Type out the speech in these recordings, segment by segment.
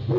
And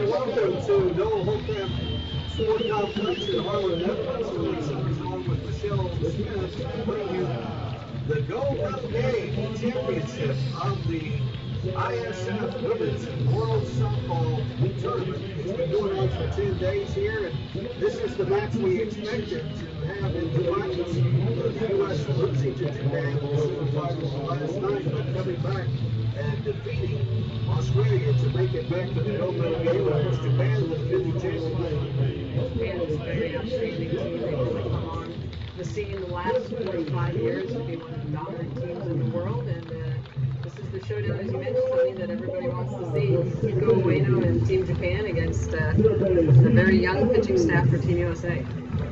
welcome to Noah Holcamp Sport Complex in Harlan, Netherlands. Along with Michelle Smith, bring you the Gold Medal Game Championship of the ISF Women's World Softball Tournament. It's been going on for 10 days here, and this is the match we expected to have in the finals. The U.S. losing to Japan in the semifinals last night, but coming back and defeating Australia to make it back to the Gold Medal Game, against Japan, the defending champions. Japan is a very outstanding team. They've really come on the scene the last 45 years to be one of the dominant teams in the world, and this is the showdown, as you mentioned, Tony, that everybody wants to see. Hiko Ueno and Team Japan against the very young pitching staff for Team USA.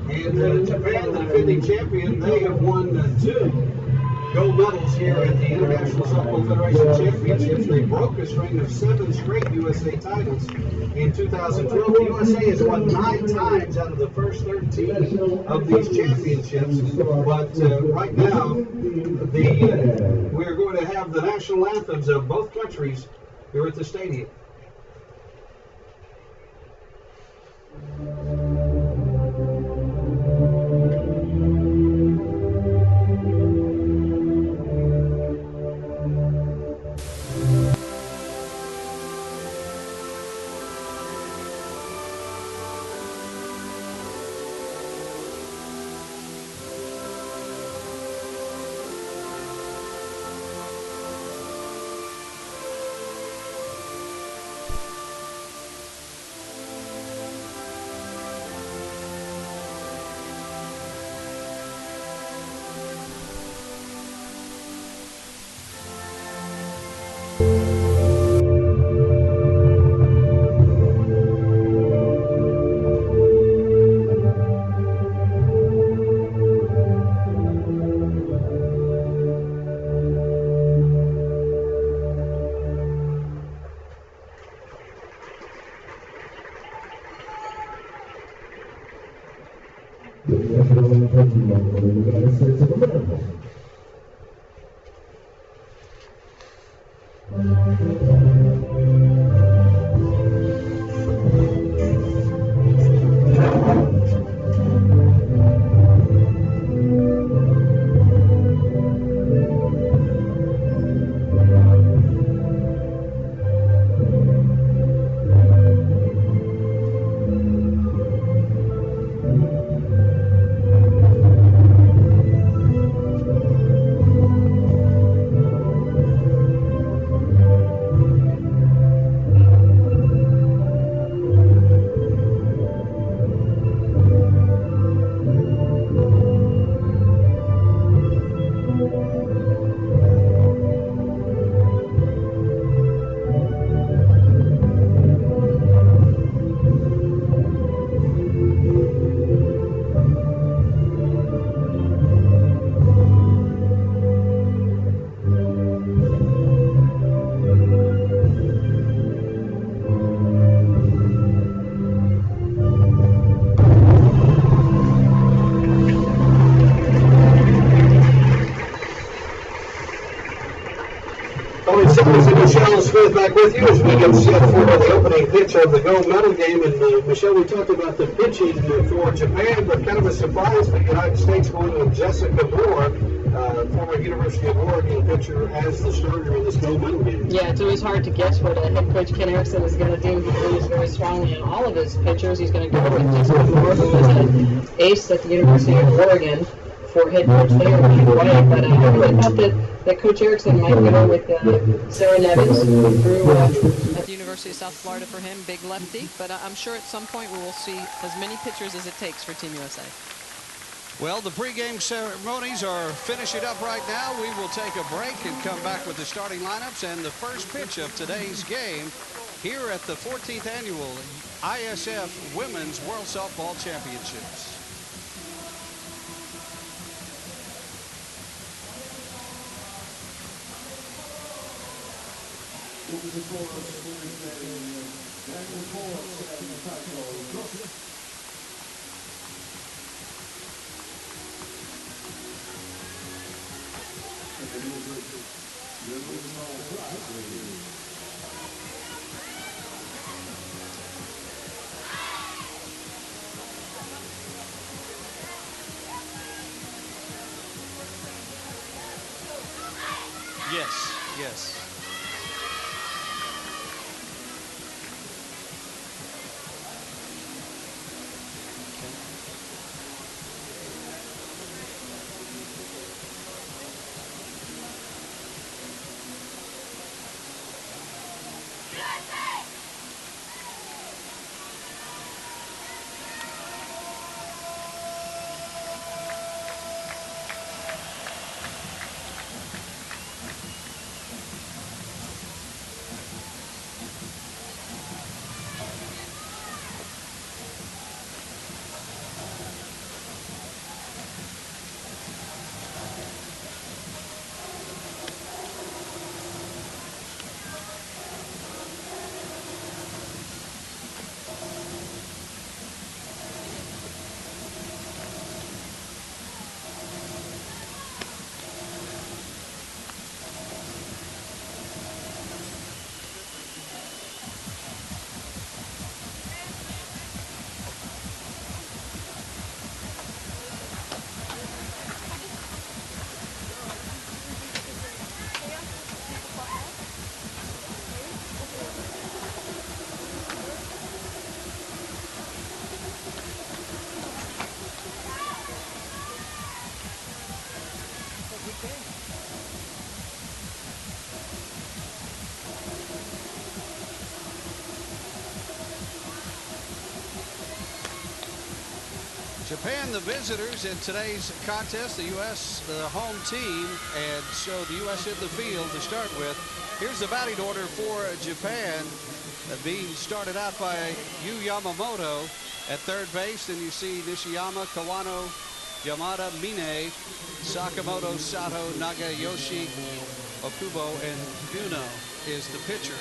And Japan, the defending champion, they have won 2 gold medals here at the International Softball Federation Championships. They broke a string of 7 straight USA titles in 2012. The USA has won 9 times out of the first 13 of these championships. But right now, we're going to have the national anthems of both countries here at the stadium. Michelle Smith back with you as we get set for the opening pitch of the gold medal game. And Michelle, we talked about the pitching for Japan, but kind of a surprise for the United States going with Jessica Moore, former University of Oregon pitcher, as the starter in this gold medal game. Yeah, it's always hard to guess what head coach Ken Erickson is going to do. He believes very strongly in all of his pitchers. He's going to go with Jessica Moore, who was an ace at the University of Oregon, for head coach there right away. But I really thought that Coach Erickson might go with Sarah Nevins, who grew up at the University of South Florida for him, big lefty. But I'm sure at some point we will see as many pitchers as it takes for Team USA. Well, the pregame ceremonies are finishing up right now. We will take a break and come back with the starting lineups and the first pitch of today's game here at the 14th Annual ISF Women's World Softball Championships. Yes. Japan, the visitors in today's contest, the U.S., the home team, and so the U.S. in the field to start with. Here's the batting order for Japan, being started out by Yu Yamamoto at third base. Then you see Nishiyama, Kawano, Yamada, Mine, Sakamoto, Sato, Nagayoshi, Okubo, and Buno is the pitcher.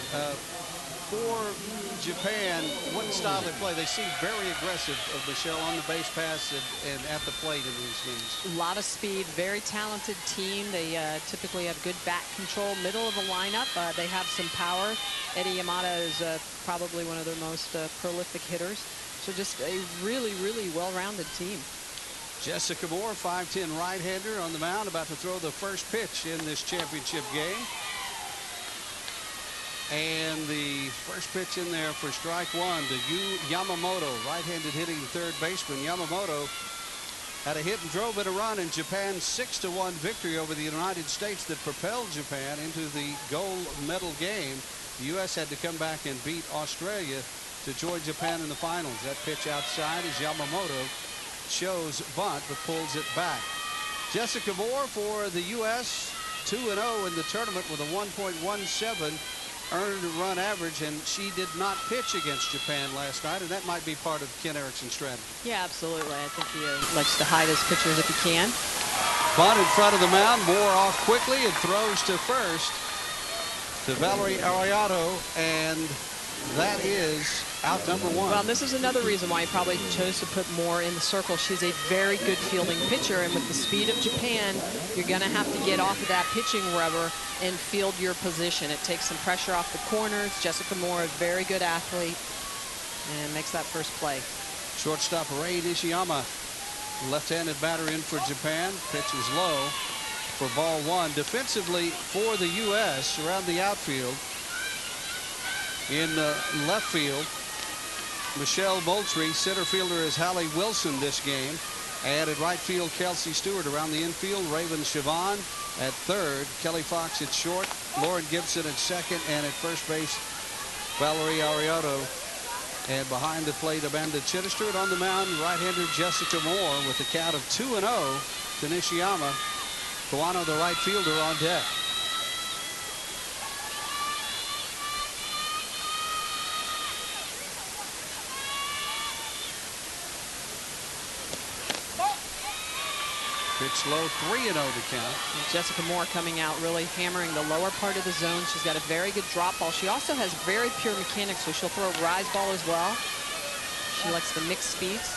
for Japan, what style they play? They seem very aggressive, Michelle, on the base pass and at the plate in these games. A lot of speed, very talented team. They typically have good bat control, middle of the lineup. They have some power. Eddie Yamada is probably one of their most prolific hitters. So just a really, really well-rounded team. Jessica Moore, 5'10" right-hander on the mound, about to throw the first pitch in this championship game. And the first pitch in there for strike one to Yamamoto, right-handed hitting third baseman. Yamamoto had a hit and drove in a run in Japan's 6-1 victory over the United States that propelled Japan into the gold medal game. The U.S. had to come back and beat Australia to join Japan in the finals. That pitch outside is Yamamoto. Shows bunt but pulls it back. Jessica Moore for the U.S. 2-0 in the tournament with a 1.17 earned run average, and she did not pitch against Japan last night, and that might be part of Ken Erickson's strategy. Yeah, absolutely. I think he likes to hide his pitchers if he can. Bunt in front of the mound. Moore off quickly and throws to first to Valerie Arellano, and that is out number one. Well, this is another reason why he probably chose to put Moore in the circle. She's a very good fielding pitcher, and with the speed of Japan, you're going to have to get off of that pitching rubber and field your position. It takes some pressure off the corners. Jessica Moore, a very good athlete, and makes that first play. Shortstop Rei Nishiyama, left-handed batter in for Japan. Pitch is low for ball one. Defensively for the U.S. around the outfield. In left field, Michelle Moultrie. Center fielder is Hallie Wilson this game. And at right field, Kelsey Stewart. Around the infield, Raven Siobhan at third. Kelly Fox at short. Lauren Gibson at second. And at first base, Valerie Arellano. And behind the plate, Amanda Chittister. On the mound, right-hander Jessica Moore with a count of 2-0 to Nishiyama. Kawano, the right fielder, on deck. Pitch low, 3-0 to count. And Jessica Moore coming out really hammering the lower part of the zone. She's got a very good drop ball. She also has very pure mechanics, so she'll throw a rise ball as well. She likes the mixed speeds.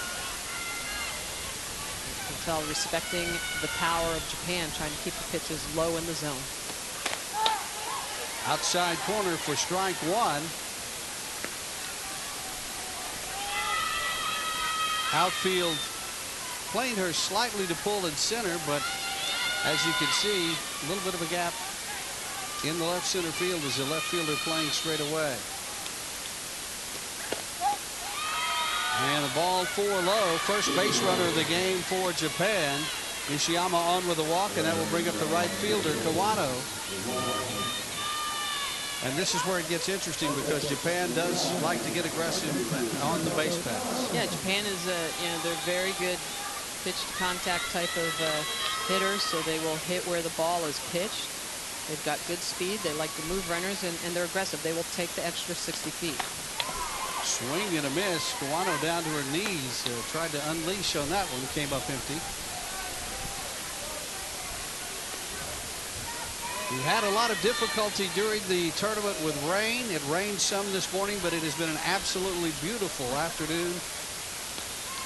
You can tell respecting the power of Japan, trying to keep the pitches low in the zone. Outside corner for strike one. Outfield playing her slightly to pull in center, but as you can see, a little bit of a gap in the left center field as the left fielder playing straight away. And the ball 4 low. First base runner of the game for Japan. Nishiyama on with a walk, and that will bring up the right fielder, Kawano. And this is where it gets interesting because Japan does like to get aggressive on the base pass. Yeah, Japan is, they're very good pitch to contact type of hitters, so they will hit where the ball is pitched. They've got good speed. They like to move runners, and they're aggressive. They will take the extra 60 feet. Swing and a miss. Kawano down to her knees. Tried to unleash on that one. Came up empty. We had a lot of difficulty during the tournament with rain. It rained some this morning, but it has been an absolutely beautiful afternoon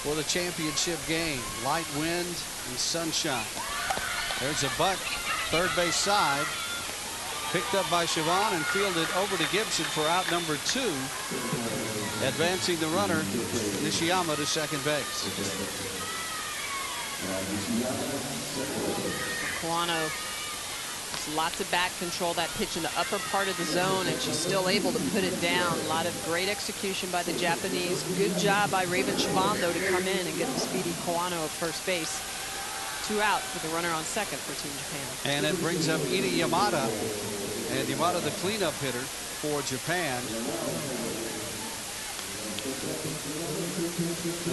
for the championship game. Light wind and sunshine. There's a butt, third base side. Picked up by Siobhan and fielded over to Gibson for out number 2. Advancing the runner, Nishiyama, to second base. Kawano, lots of bat control, that pitch in the upper part of the zone, and she's still able to put it down. A lot of great execution by the Japanese. Good job by Raven Siobhan, though, to come in and get the speedy Kawano at first base. 2 out for the runner on second for Team Japan. And it brings up Ida Yamada. And Yamada, the cleanup hitter for Japan.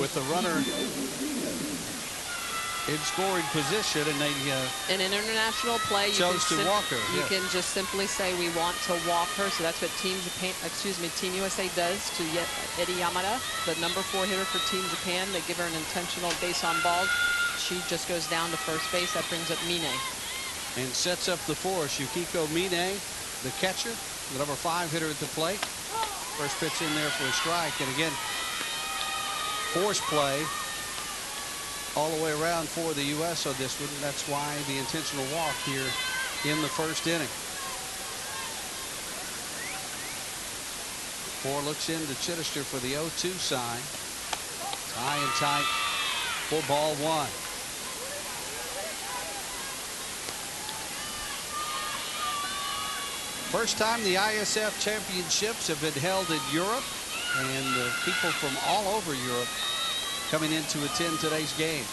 With the runner in scoring position, and they in international play, chose to walk her. You can just simply say we want to walk her. So that's what Team USA does to Eddie Yamada, the number 4 hitter for Team Japan. They give her an intentional base on balls. She just goes down to first base. That brings up Mine. And sets up the force. Yukiko Mine, the catcher, the number 5 hitter at the plate. First pitch in there for a strike. And again, force play all the way around for the U.S. on this one. That's why the intentional walk here in the first inning. Moore looks into Chittister for the 0-2 sign. It's high and tight for ball one. First time the ISF championships have been held in Europe, and people from all over Europe coming in to attend today's games.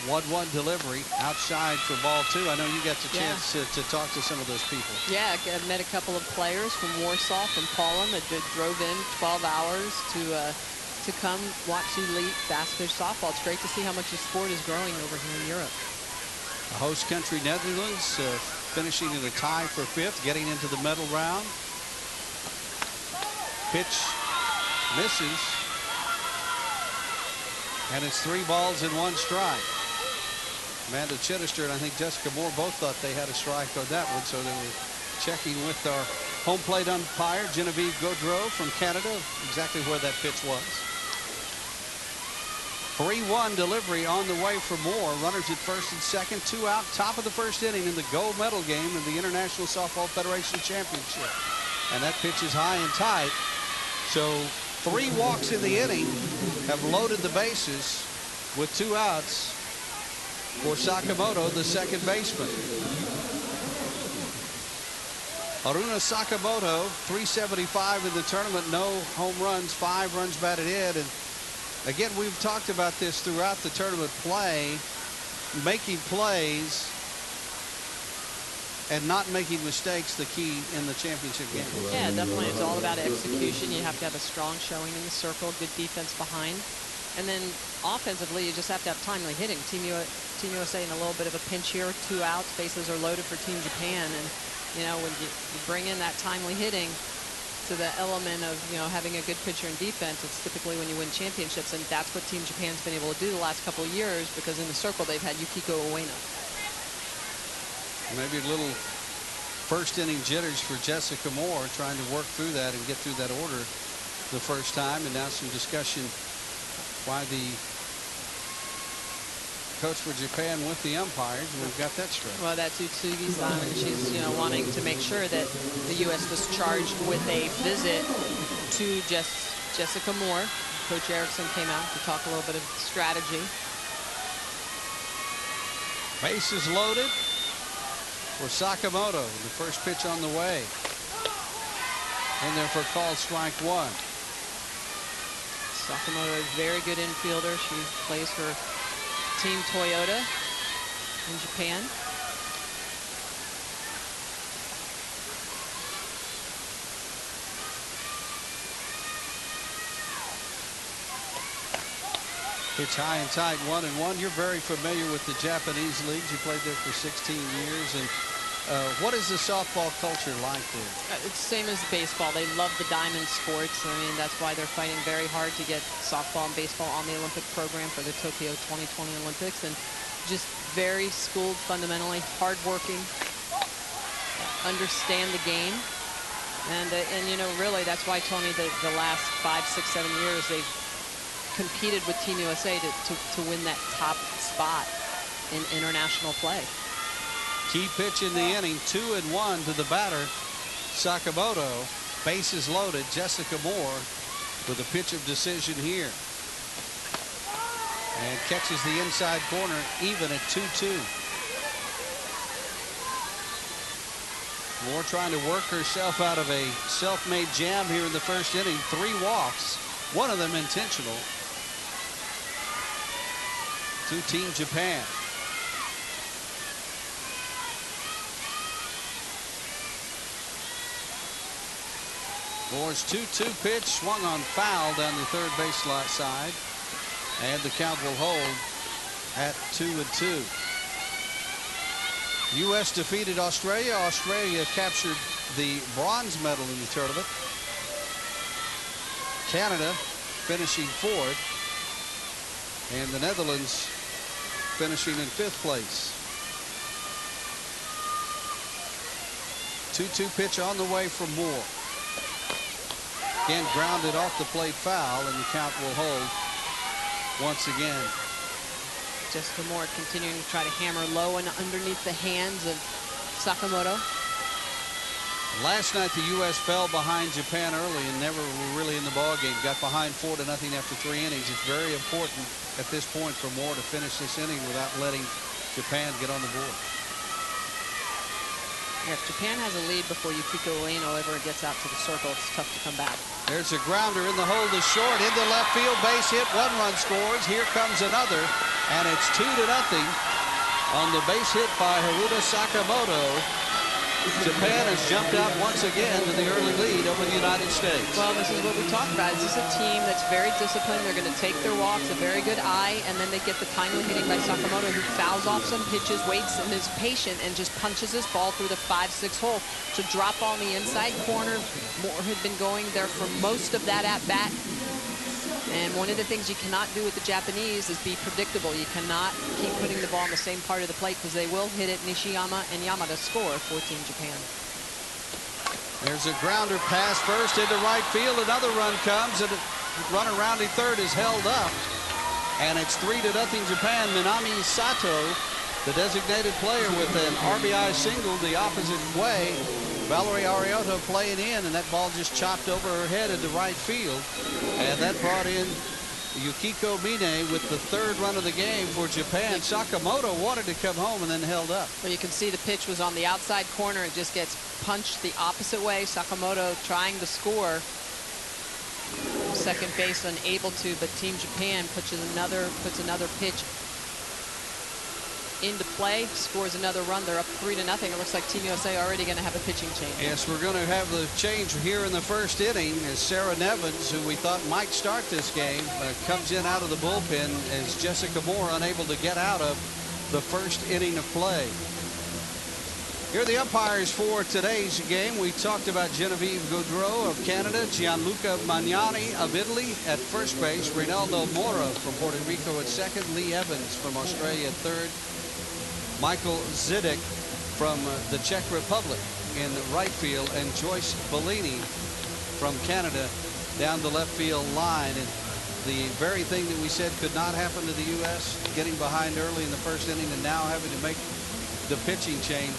One delivery outside for ball two. I know you got the chance to talk to some of those people. Yeah, I've met a couple of players from Warsaw, from Poland, that drove in 12 hours to come watch elite Bass Fish softball. It's great to see how much the sport is growing over here in Europe. The host country, Netherlands, finishing in a tie for fifth, getting into the medal round. Pitch misses, and it's 3 balls and 1 strike. Amanda Chittister and I think Jessica Moore both thought they had a strike on that one, so they were checking with our home plate umpire, Genevieve Gaudreau from Canada, exactly where that pitch was. 3-1 delivery on the way for Moore. Runners at first and second, 2 out, top of the first inning in the gold medal game of the International Softball Federation Championship. And that pitch is high and tight. So 3 walks in the inning have loaded the bases with 2 outs for Sakamoto, the second baseman. Haruna Sakamoto, 375 in the tournament, no home runs, 5 runs batted in. And again, we've talked about this throughout the tournament play, making plays and not making mistakes, the key in the championship game. Yeah, definitely. It's all about execution. You have to have a strong showing in the circle, good defense behind. And then offensively, you just have to have timely hitting. Team USA in a little bit of a pinch here, 2 outs, bases are loaded for Team Japan. And, you know, when you bring in that timely hitting to the element of, you know, having a good pitcher and defense, it's typically when you win championships. And that's what Team Japan's been able to do the last couple of years, because in the circle they've had Yukiko Ueno. Maybe a little first inning jitters for Jessica Moore, trying to work through that and get through that order the first time. And now some discussion why the coach for Japan with the umpires. We've got that straight. Well, that's Utsugi-san, and she's, you know, wanting to make sure that the U.S. was charged with a visit to Jessica Moore. Coach Erickson came out to talk a little bit of strategy. Bases loaded for Sakamoto. The first pitch on the way. In there for called strike 1. Sakamoto is a very good infielder. She plays for Team Toyota in Japan. Pitch high and tight, 1-1. You're very familiar with the Japanese leagues. You played there for 16 years. And what is the softball culture like there? It's the same as baseball. They love the diamond sports. I mean, that's why they're fighting very hard to get softball and baseball on the Olympic program for the Tokyo 2020 Olympics. And just very schooled, fundamentally, hardworking, understand the game. And you know, really, that's why, Tony, the last 5, 6, 7 years, they've competed with Team USA to win that top spot in international play. Key pitch in the inning, 2-1 to the batter, Sakamoto. Bases loaded. Jessica Moore with a pitch of decision here. And catches the inside corner, even at 2-2. Moore trying to work herself out of a self-made jam here in the first inning. 3 walks, 1 of them intentional, to Team Japan. Moore's 2-2 pitch swung on foul down the third base side, and the count will hold at 2-2. U.S. defeated Australia. Australia captured the bronze medal in the tournament. Canada finishing 4th, and the Netherlands finishing in 5th place. 2-2 pitch on the way for Moore. Again, grounded off the plate foul, and the count will hold once again. Jessica Moore continuing to try to hammer low and underneath the hands of Sakamoto. Last night, the U.S. fell behind Japan early and never were really in the ballgame. Got behind 4-0 after 3 innings. It's very important at this point for Moore to finish this inning without letting Japan get on the board. Yeah, if Japan has a lead before Yukiko Ueno ever gets out to the circle, it's tough to come back. There's a grounder in the hole to short, into left field, base hit, 1 run scores. Here comes another, and it's 2-0 on the base hit by Haruta Sakamoto. Japan has jumped out once again to the early lead over the United States. Well, this is what we talked about. This is a team that's very disciplined. They're going to take their walks, a very good eye, and then they get the timely hitting by Sakamoto, who fouls off some pitches, waits and is patient, and just punches his ball through the 5-6 hole to drop on the inside corner. Moore had been going there for most of that at bat. And one of the things you cannot do with the Japanese is be predictable. You cannot keep putting the ball in the same part of the plate because they will hit it. Nishiyama and Yamada score for Team Japan. There's a grounder pass first into right field. Another run comes, and a runner rounding third is held up. And it's 3-0 Japan. Minami Sato, the designated player, with an RBI single the opposite way. Valerie Arioto playing in, and that ball just chopped over her head into right field. And that brought in Yukiko Mine with the 3rd run of the game for Japan. Sakamoto wanted to come home and then held up. Well, you can see the pitch was on the outside corner. It just gets punched the opposite way. Sakamoto trying to score. Second base unable to, but Team Japan puts another pitch into play, scores another run. They're up 3-0. It looks like Team USA already going to have a pitching change. Yes, we're going to have the change here in the first inning as Sarah Nevins, who we thought might start this game, comes in out of the bullpen as Jessica Moore unable to get out of the first inning of play. Here are the umpires for today's game. We talked about Genevieve Gaudreau of Canada, Gianluca Magnani of Italy at first base, Reynaldo Mora from Puerto Rico at second, Lee Evans from Australia at third, Michael Zidek from the Czech Republic in right field, and Joyce Bellini from Canada down the left field line. And the very thing that we said could not happen to the U.S., getting behind early in the first inning and now having to make the pitching change,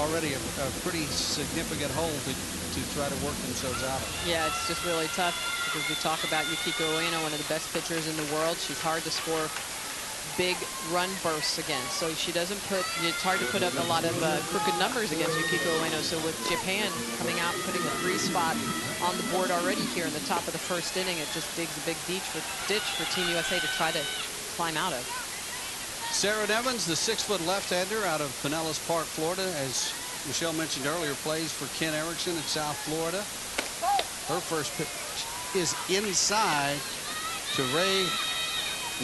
already a pretty significant hole to try to work themselves out of. Yeah, it's just really tough because we talk about Yukiko Ueno, one of the best pitchers in the world. She's hard to score big run bursts against, so she doesn't put, it's hard to put up a lot of crooked numbers against Yukiko Ueno. So with Japan coming out and putting a 3 spot on the board already here in the top of the first inning, it just digs a big ditch for Team USA to try to climb out of. Sarah Nevins, the 6-foot left-hander out of Pinellas Park, Florida, as Michelle mentioned earlier, plays for Ken Erickson in South Florida. Her first pitch is inside to Rei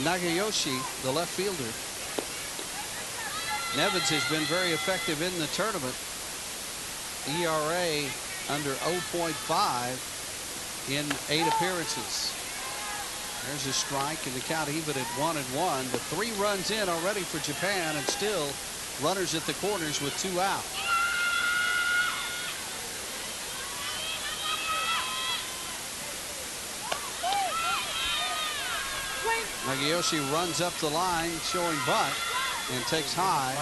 Nagayoshi, the left fielder. Nevins has been very effective in the tournament. ERA under 0.5 in 8 appearances. There's a strike, and the count even at 1-1. But 3 runs in already for Japan, and still runners at the corners with 2 out. Nagayoshi runs up the line, showing bunt, and takes high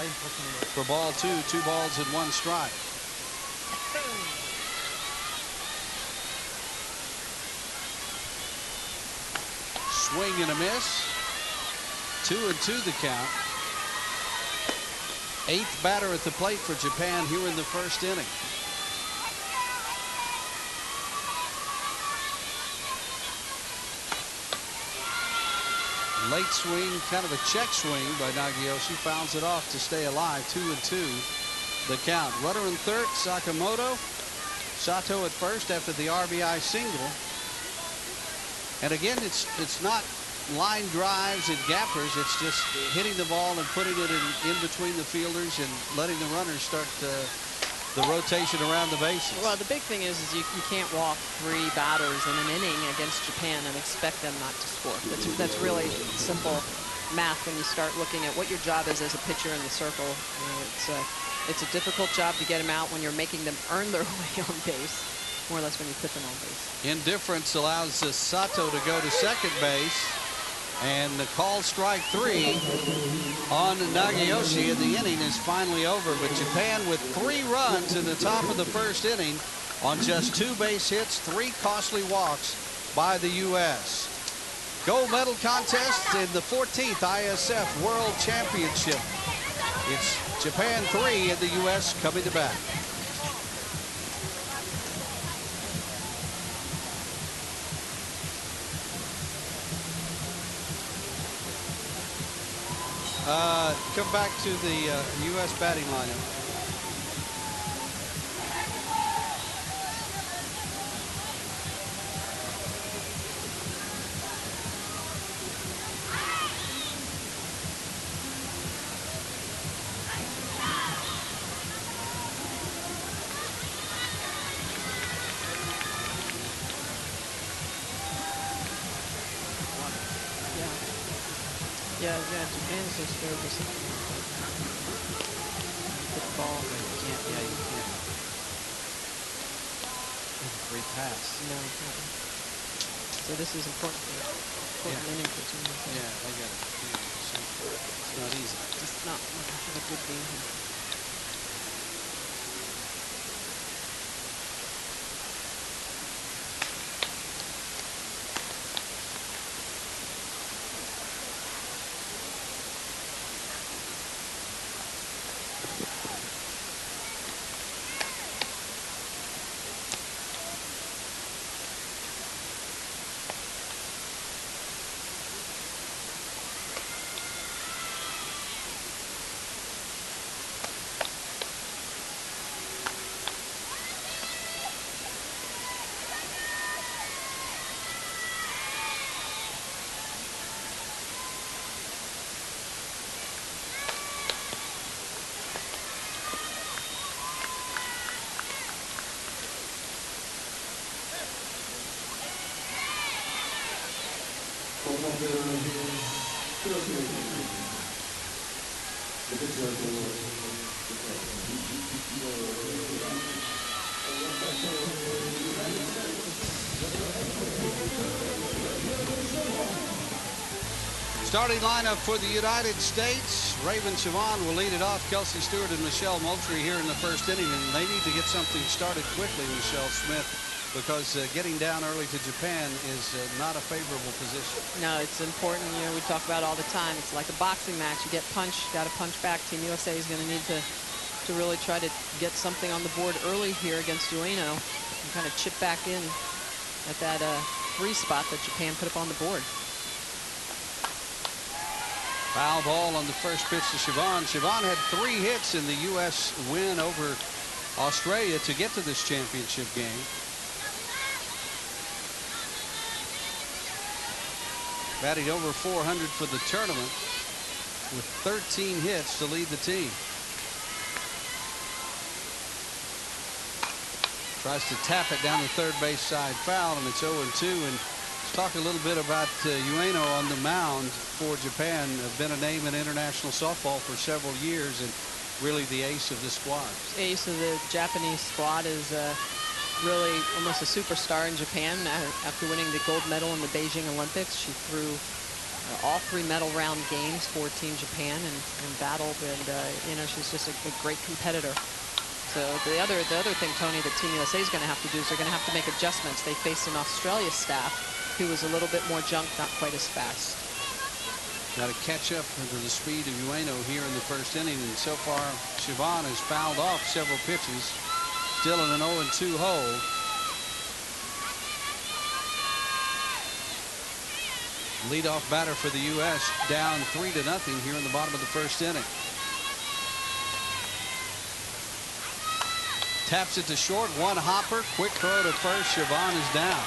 for ball 2. 2 balls and 1 strike. Swing and a miss. 2-2 the count. 8th batter at the plate for Japan here in the first inning. Late swing, kind of a check swing by Nagayoshi, fouls it off to stay alive. 2-2 the count. Runner in third, Sakamoto. Sato at first after the RBI single. And again, it's not line drives and gappers. It's just hitting the ball and putting it in between the fielders and letting the runners start the rotation around the bases. Well, the big thing is you can't walk 3 batters in an inning against Japan and expect them not to score. That's really simple math when you start looking at what your job is as a pitcher in the circle. It's a difficult job to get them out when you're making them earn their way on base, more or less when you put them on base. Indifference allows Sato to go to second base, and the call strike 3 on Nagayoshi, and the inning is finally over. But Japan with 3 runs in the top of the first inning on just 2 base hits, 3 costly walks by the U.S. Gold medal contest in the 14th ISF World Championship. It's Japan 3 and the U.S. coming to bat. Come back to the U.S. batting lineup. Yeah, Japan's just very disappointing. Good ball. You can't. Free pass. No. So this is important inning for Team USA. Yeah, they got it. It's not easy. Just not have a good game here. Starting lineup for the United States. Raven Sivan will lead it off. Kelsey Stewart and Michelle Moultrie here in the first inning, and they need to get something started quickly, Michelle Smith, because getting down early to Japan is not a favorable position. No, it's important. You know, we talk about it all the time. It's like a boxing match. You get punched, got to punch back. Team USA is going to need to really try to get something on the board early here against Ueno and kind of chip back in at that 3 spot that Japan put up on the board. Foul ball on the first pitch to Sivan. Sivan had 3 hits in the U.S. win over Australia to get to this championship game. Batting over 400 for the tournament with 13 hits to lead the team. Tries to tap it down the third base side, foul, and it's 0-2. And let's talk a little bit about Ueno on the mound for Japan. Been a name in international softball for several years and really the ace of the squad. Ace of the Japanese squad, is really almost a superstar in Japan. After winning the gold medal in the Beijing Olympics, she threw all 3 medal round games for Team Japan and battled, and you know, she's just a great competitor. So the other thing, Tony, that Team USA is going to have to do is they're going to have to make adjustments. They faced an Australia staff who was a little bit more junk, not quite as fast. Got to catch up to the speed of Ueno here in the first inning, and so far Sivan has fouled off several pitches. Still in an 0-2 hole. Leadoff batter for the U.S. down 3-0 here in the bottom of the first inning. Taps it to short, 1 hopper, quick throw to first. Sivan is down.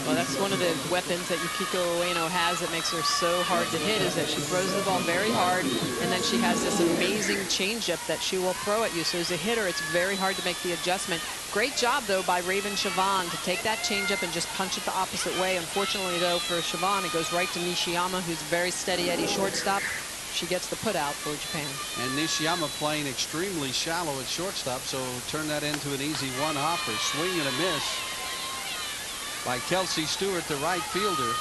Well, that's one of the weapons that Yukiko Ueno has that makes her so hard to hit, is that she throws the ball very hard, and then she has this amazing changeup that she will throw at you. So as a hitter, it's very hard to make the adjustment. Great job, though, by Raven Sivan to take that changeup and just punch it the opposite way. Unfortunately, though, for Sivan, it goes right to Nishiyama, who's a very steady Eddie shortstop. she gets the put out for Japan. And Nishiyama playing extremely shallow at shortstop, so turn that into an easy one-hopper. Swing and a miss by Kelsey Stewart, the right fielder.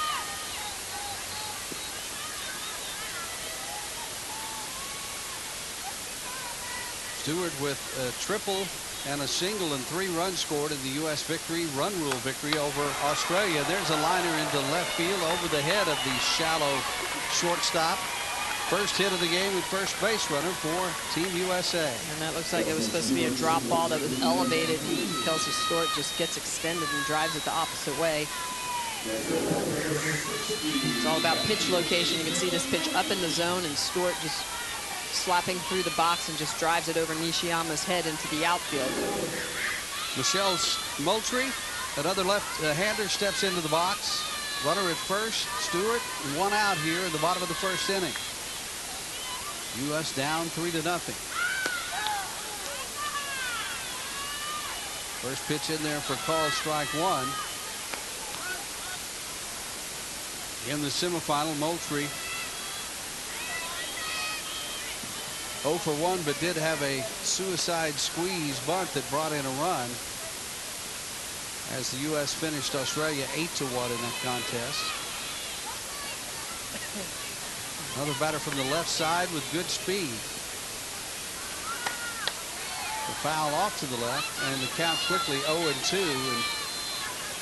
Stewart with a triple and a single and 3 runs scored in the U.S. victory, run rule victory over Australia. There's a liner into left field over the head of the shallow shortstop. First hit of the game with first base runner for Team USA. And that looks like it was supposed to be a drop ball that was elevated. Kelsey Stewart just gets extended and drives it the opposite way. It's all about pitch location. You can see this pitch up in the zone, and Stewart just slapping through the box and just drives it over Nishiyama's head into the outfield. Michelle Moultrie, another left-hander, steps into the box. Runner at first. Stewart, 1 out here in the bottom of the first inning. U.S. down 3-0. First pitch in there for called strike 1. In the semifinal, Moultrie 0 for 1, but did have a suicide squeeze bunt that brought in a run as the U.S. finished Australia 8-1 in that contest. Another batter from the left side with good speed. The foul off to the left, and the count quickly 0-2. And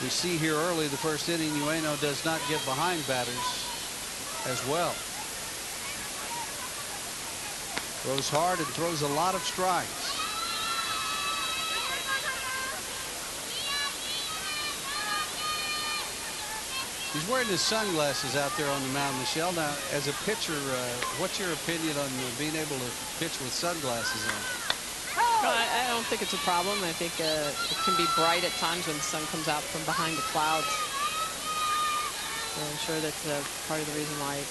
we see here early the first inning, Ueno does not get behind batters as well. Throws hard and throws a lot of strikes. He's wearing his sunglasses out there on the mound, Michelle. Now, as a pitcher, what's your opinion on being able to pitch with sunglasses on? No, I don't think it's a problem. I think it can be bright at times when the sun comes out from behind the clouds. So I'm sure that's part of the reason why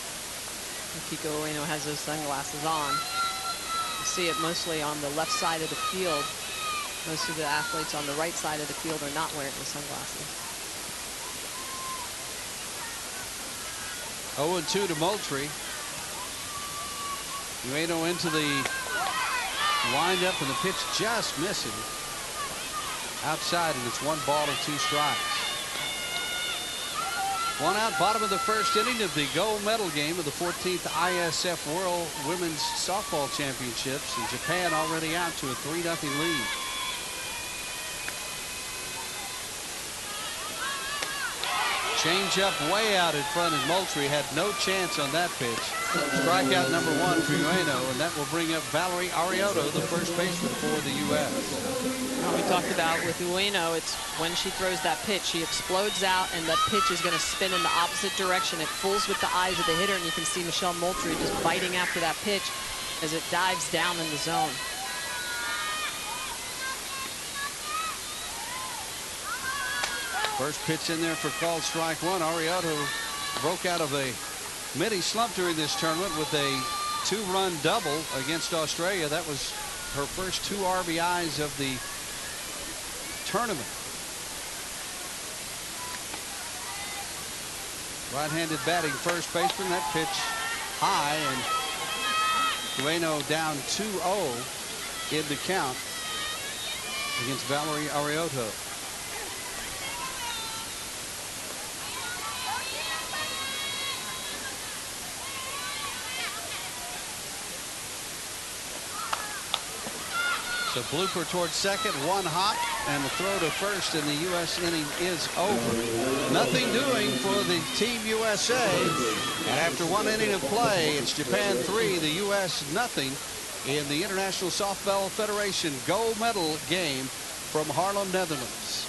Akiko Ueno has those sunglasses on. You see it mostly on the left side of the field. Most of the athletes on the right side of the field are not wearing the sunglasses. 0-2 to Moultrie. Ueno into the windup, and the pitch just missing outside, and it's 1 ball and 2 strikes. 1 out, bottom of the first inning of the gold medal game of the 14th ISF World Women's Softball Championships, and Japan already out to a 3-0 lead. Change up way out in front, and Moultrie had no chance on that pitch. Strikeout number 1 for Ueno, and that will bring up Valerie Arioto, the first baseman for the U.S. We talked about with Ueno, it's when she throws that pitch, she explodes out, and that pitch is going to spin in the opposite direction. It fools with the eyes of the hitter, and you can see Michelle Moultrie just biting after that pitch as it dives down in the zone. First pitch in there for called strike 1. Arioto broke out of a mini slump during this tournament with a 2-run double against Australia. That was her first 2 RBIs of the tournament. Right-handed batting first baseman. That pitch high, and Ueno down 2-0 in the count against Valerie Arioto. So blooper towards second, 1 hop, and the throw to first, and the U.S. inning is over. Nothing doing for the Team USA. And after 1 inning of play, it's Japan 3, the U.S. nothing in the International Softball Federation gold medal game from Haarlem, Netherlands.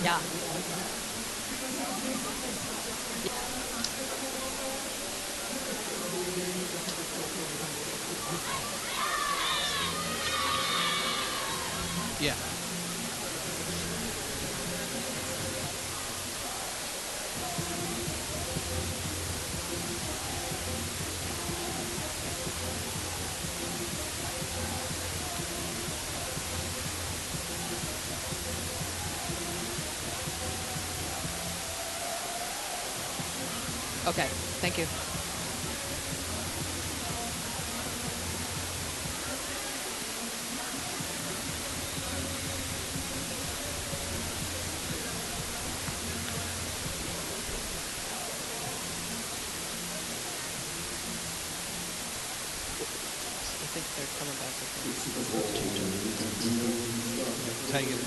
Yeah. Yeah. Okay, thank you. I think they're coming back with Take it.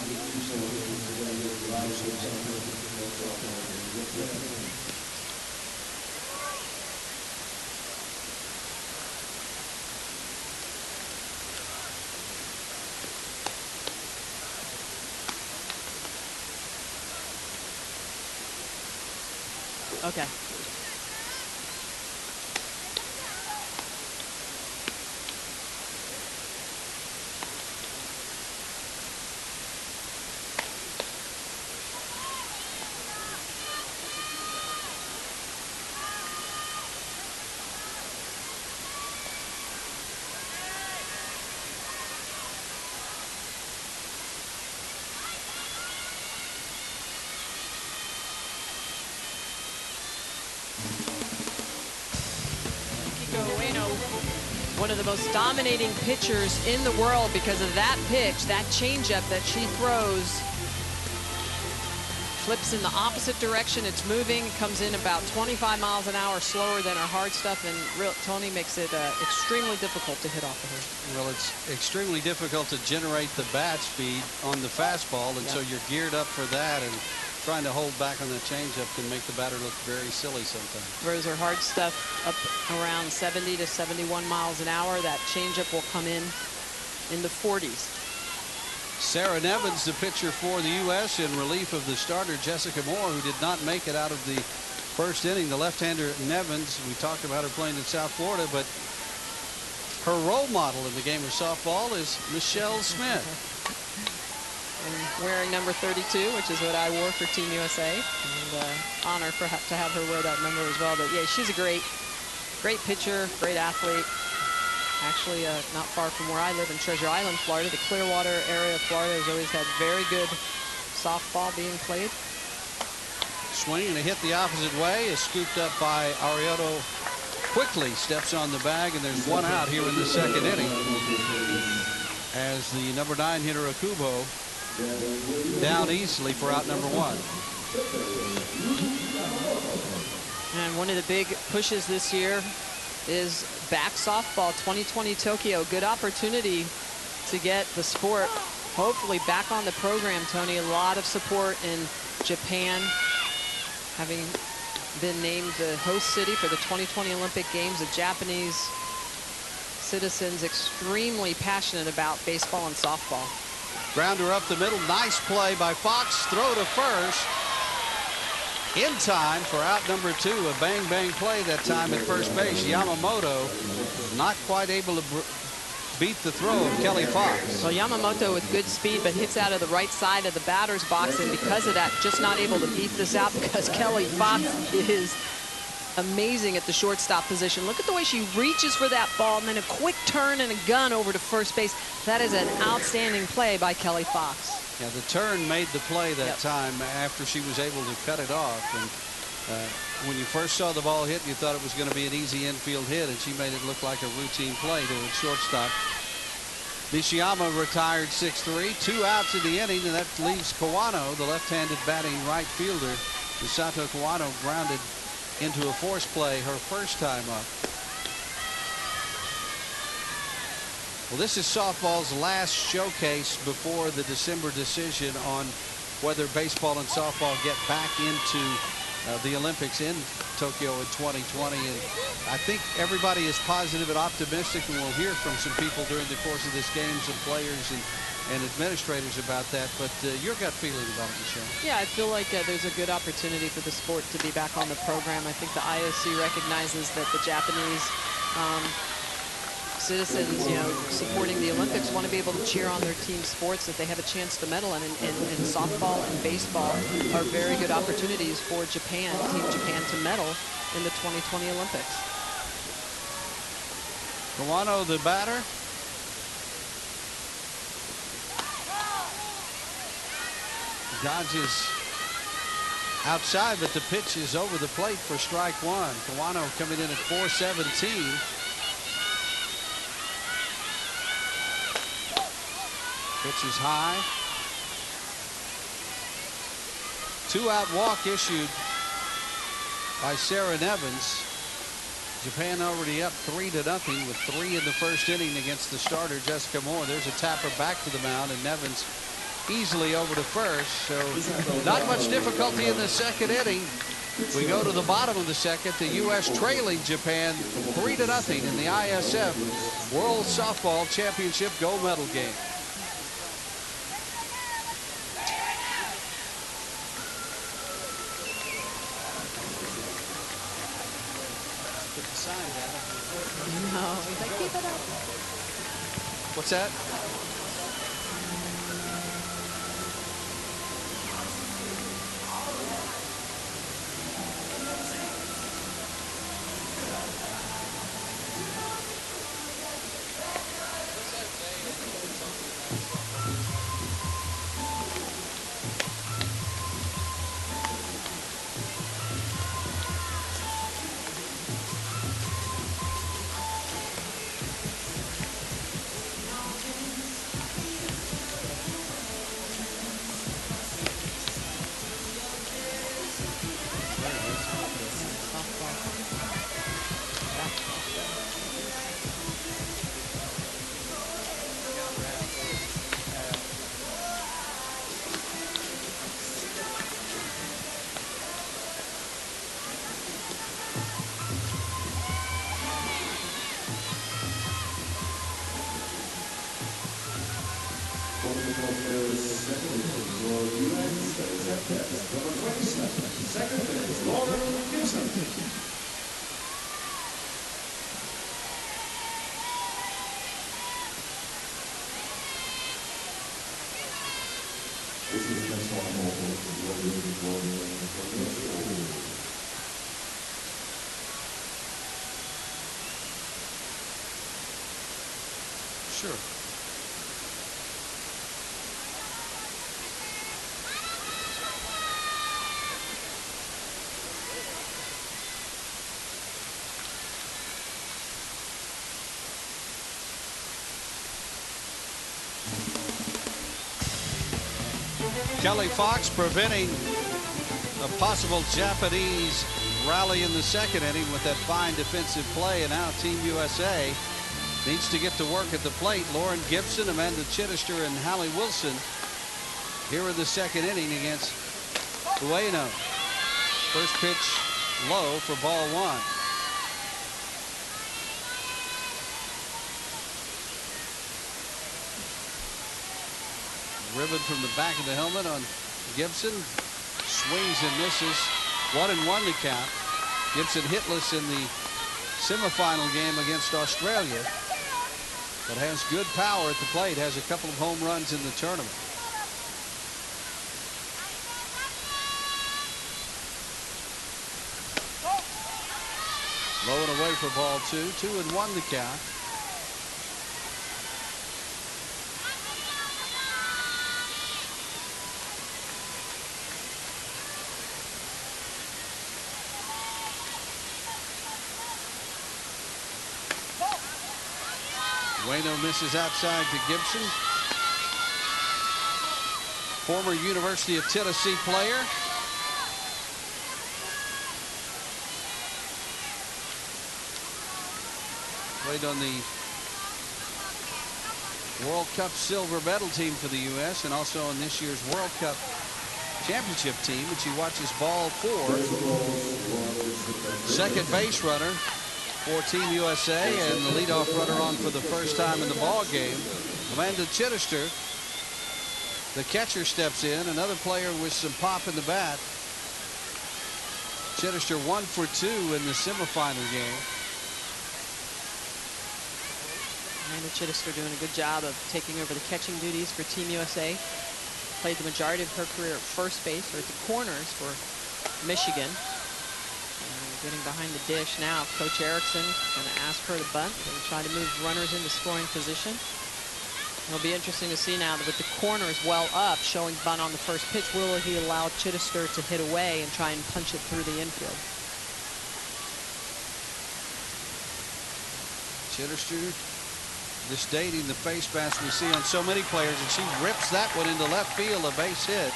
Okay. Kiko Ueno, one of the most dominating pitchers in the world because of that pitch, that changeup that she throws. Flips in the opposite direction. It's moving, comes in about 25 miles an hour slower than her hard stuff, and Tony makes it extremely difficult to hit off of her. Well, it's extremely difficult to generate the bat speed on the fastball, and so you're geared up for that, and trying to hold back on the changeup can make the batter look very silly sometimes. Whereas her hard stuff up around 70 to 71 miles an hour, that changeup will come in the 40s. Sarah Nevins, the pitcher for the U.S. in relief of the starter Jessica Moore, who did not make it out of the first inning. The left-hander Nevins, we talked about her playing in South Florida, but her role model in the game of softball is Michelle Smith. And wearing number 32, which is what I wore for Team USA, and honor to have her wear that number as well. But yeah, she's a great pitcher, great athlete. Actually, not far from where I live in Treasure Island, Florida. The Clearwater area of Florida has always had very good softball being played. Swing and a hit the opposite way is scooped up by Arrioto. Quickly steps on the bag, and there's one out here in the second inning as the number 9 hitter Akubo down easily for out number 1. And one of the big pushes this year is back softball 2020 Tokyo. Good opportunity to get the sport hopefully back on the program, Tony. A lot of support in Japan, having been named the host city for the 2020 Olympic Games. The Japanese citizens extremely passionate about baseball and softball. Grounder up the middle. Nice play by Fox. Throw to first. In time for out number 2. A bang play that time at first base. Yamamoto not quite able to beat the throw of Kelly Fox. Well, Yamamoto with good speed, but hits out of the right side of the batter's box, and because of that, just not able to beat this out because Kelly Fox is amazing at the shortstop position. Look at the way she reaches for that ball, and then a quick turn and a gun over to first base. That is an outstanding play by Kelly Fox. Yeah, the turn made the play that time after she was able to cut it off. And when you first saw the ball hit, you thought it was going to be an easy infield hit, and she made it look like a routine play to its shortstop. Nishiyama retired 6-3. 2 outs in the inning, and that leaves Kawano, the left-handed batting right fielder. Misato Kawano grounded into a force play her first time up. Well, this is softball's last showcase before the December decision on whether baseball and softball get back into the Olympics in Tokyo in 2020. And I think everybody is positive and optimistic, and we'll hear from some people during the course of this game, some players and administrators about that. But your gut feeling about it, Michelle? Yeah, I feel like there's a good opportunity for the sport to be back on the program. I think the IOC recognizes that the Japanese citizens, supporting the Olympics, want to be able to cheer on their team sports that they have a chance to medal in, and softball and baseball are very good opportunities for Japan, Team Japan, to medal in the 2020 Olympics. Kawano, the batter. Dodges outside, but the pitch is over the plate for strike one. Kawano coming in at 417. Pitch is high. 2-out walk issued by Sarah Nevins. Japan already up 3-0 with 3 in the first inning against the starter Jessica Moore. There's a tapper back to the mound, and Nevins easily over to first. So not much difficulty in the second inning. We go to the bottom of the second. The U.S. trailing Japan 3-0 in the ISF World Softball Championship gold medal game. No, he's like, keep it up. What's that? Sure. Kelly Fox preventing a possible Japanese rally in the second inning with that fine defensive play, and now Team USA needs to get to work at the plate. Lauren Gibson, Amanda Chittister, and Hallie Wilson here in the second inning against Ueno. First pitch low for ball one. Ribbon from the back of the helmet on Gibson. Swings and misses. 1-1 to count. Gibson hitless in the semifinal game against Australia, but has good power at the plate. Has a couple of home runs in the tournament. Low and away for ball two. 2-1 to count. Ueno misses outside to Gibson. Former University of Tennessee player. Played on the World Cup silver medal team for the U.S. and also on this year's World Cup championship team, which she watches ball four. Second base runner for Team USA and the leadoff runner on for the first time in the ball game. Amanda Chittister, the catcher, steps in. Another player with some pop in the bat. Chittister 1 for 2 in the semifinal game. Amanda Chittister doing a good job of taking over the catching duties for Team USA. Played the majority of her career at first base or at the corners for Michigan. Getting behind the dish now. Coach Erickson going to ask her to bunt and try to move runners into scoring position. It'll be interesting to see now that with the corners well up, showing bunt on the first pitch, will he allow Chittister to hit away and try and punch it through the infield? Chittister just dating the face mask we see on so many players, and she rips that one into left field, a base hit.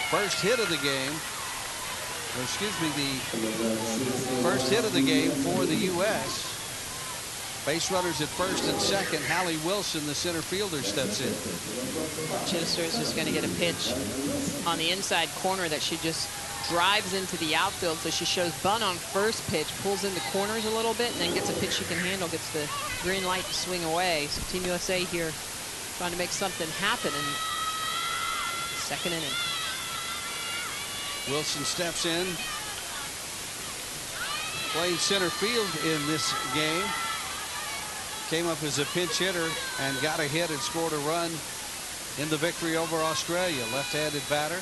First hit of the game. Or excuse me, the first hit of the game for the U.S. Base runners at first and second. Hallie Wilson, the center fielder, steps in. Chittister is just going to get a pitch on the inside corner that she just drives into the outfield. So she shows bunt on first pitch, pulls in the corners a little bit, and then gets a pitch she can handle, gets the green light to swing away. So Team USA here trying to make something happen in the second inning. Wilson steps in, playing center field in this game. Came up as a pinch hitter and got a hit and scored a run in the victory over Australia. Left-handed batter.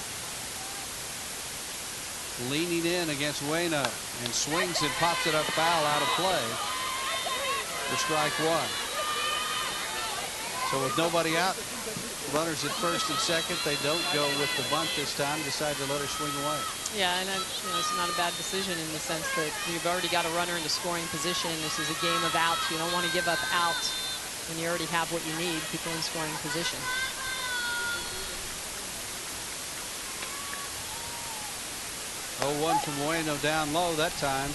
Leaning in against Ueno and swings and pops it up foul out of play for strike one. So with nobody out, runners at first and second, they don't go with the bunt this time, decide to let her swing away. Yeah, and it's not a bad decision in the sense that you've already got a runner in the scoring position. This is a game of outs. You don't want to give up outs when you already have what you need, people in scoring position. Oh, 1 from Ueno down low that time.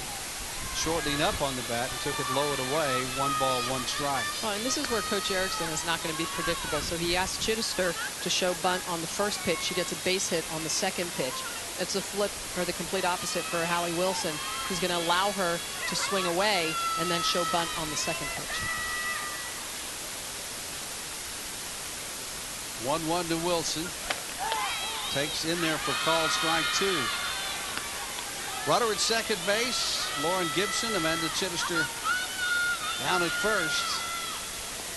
Shortening up on the bat and took it low and away. 1 ball, 1 strike. Well, and this is where Coach Erickson is not going to be predictable. So he asked Chittister to show bunt on the first pitch. She gets a base hit on the second pitch. It's a flip, or the complete opposite for Hallie Wilson. He's going to allow her to swing away and then show bunt on the second pitch. 1-1 to Wilson. Takes in there for called strike 2. Runner at second base, Lauren Gibson. Amanda Chittister down at first.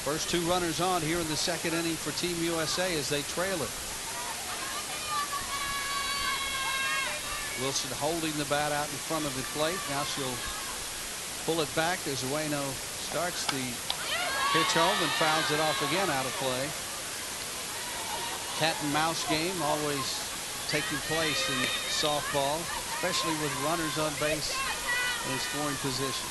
First 2 runners on here in the second inning for Team USA as they trail it. Wilson holding the bat out in front of the plate. Now she'll pull it back as Ueno starts the pitch home and fouls it off again out of play. Cat and mouse game always taking place in softball, especially with runners on base in scoring position.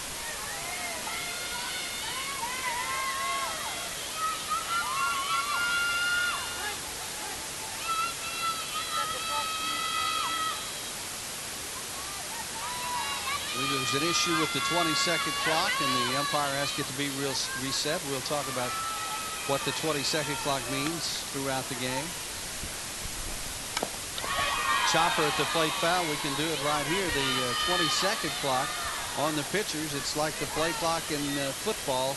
There was an issue with the 20-second clock, and the umpire asked it to be reset. We'll talk about what the 20-second clock means throughout the game. Chopper at the plate foul. We can do it right here. The 20-second clock on the pitchers. It's like the play clock in football.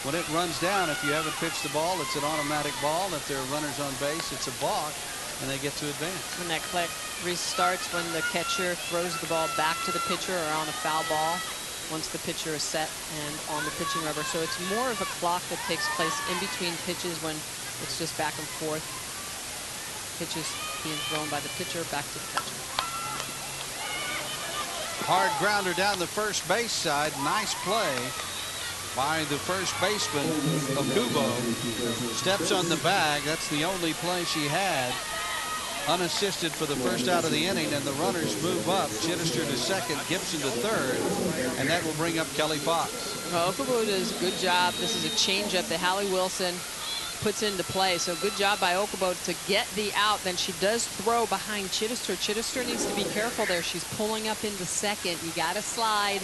When it runs down, if you haven't pitched the ball, it's an automatic ball. If there are runners on base, it's a balk, and they get to advance. When that clock restarts, when the catcher throws the ball back to the pitcher or on a foul ball, once the pitcher is set and on the pitching rubber. So it's more of a clock that takes place in between pitches when it's just back and forth. Pitches being thrown by the pitcher back to the catcher. Hard grounder down the first base side. Nice play by the first baseman of Kubo. Steps on the bag. That's the only play she had. Unassisted for the first out of the inning, and the runners move up. Chittister to second, Gibson to third, and that will bring up Kelly Fox. Well, Okubo does a good job. This is a changeup that Hallie Wilson puts into play. So good job by Okubo to get the out. Then she does throw behind Chittister. Chittister needs to be careful there. She's pulling up into second. You got to slide.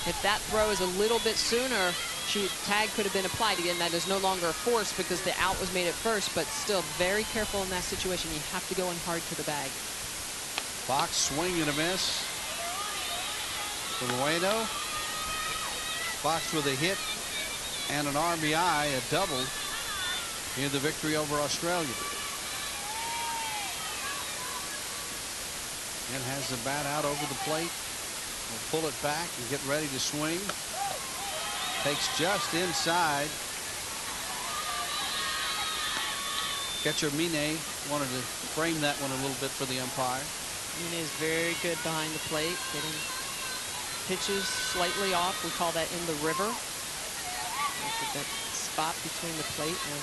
If that throw is a little bit sooner, tag could have been applied. Again, that is no longer a force because the out was made at first, but still very careful in that situation. You have to go in hard to the bag. Fox swing and a miss for Ueno. Fox with a hit and an RBI, a double in the victory over Australia. And has the bat out over the plate. Will pull it back and get ready to swing. Takes just inside. Catcher Mine wanted to frame that one a little bit for the umpire. Mine is very good behind the plate, getting pitches slightly off. We call that in the river. That spot between the plate and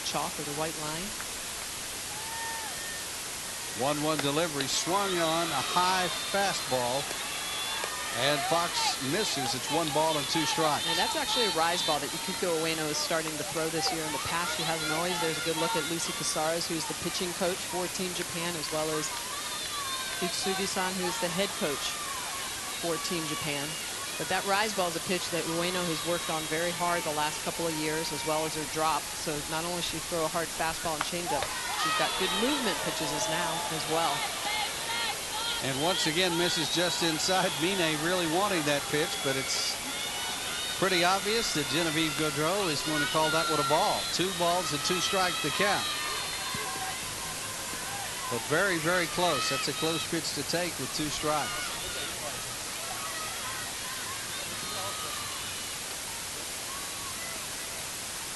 chalk or the white line. 1-1 delivery, swung on a high fastball, and Fox misses. It's 1 ball and 2 strikes. And that's actually a rise ball that Yukiko Ueno is starting to throw this year. In the past, she hasn't always. There's a good look at Lucy Casares, who's the pitching coach for Team Japan, as well as Itsugi-san, who's the head coach for Team Japan. But that rise ball is a pitch that Ueno has worked on very hard the last couple of years, as well as her drop. So not only she throw a hard fastball and changeup, she's got good movement pitches now as well. And once again misses just inside. Mine really wanting that pitch, but it's pretty obvious that Genevieve Gaudreau is going to call that one a ball. 2 balls and 2 strikes to count. But very, very close. That's a close pitch to take with 2 strikes.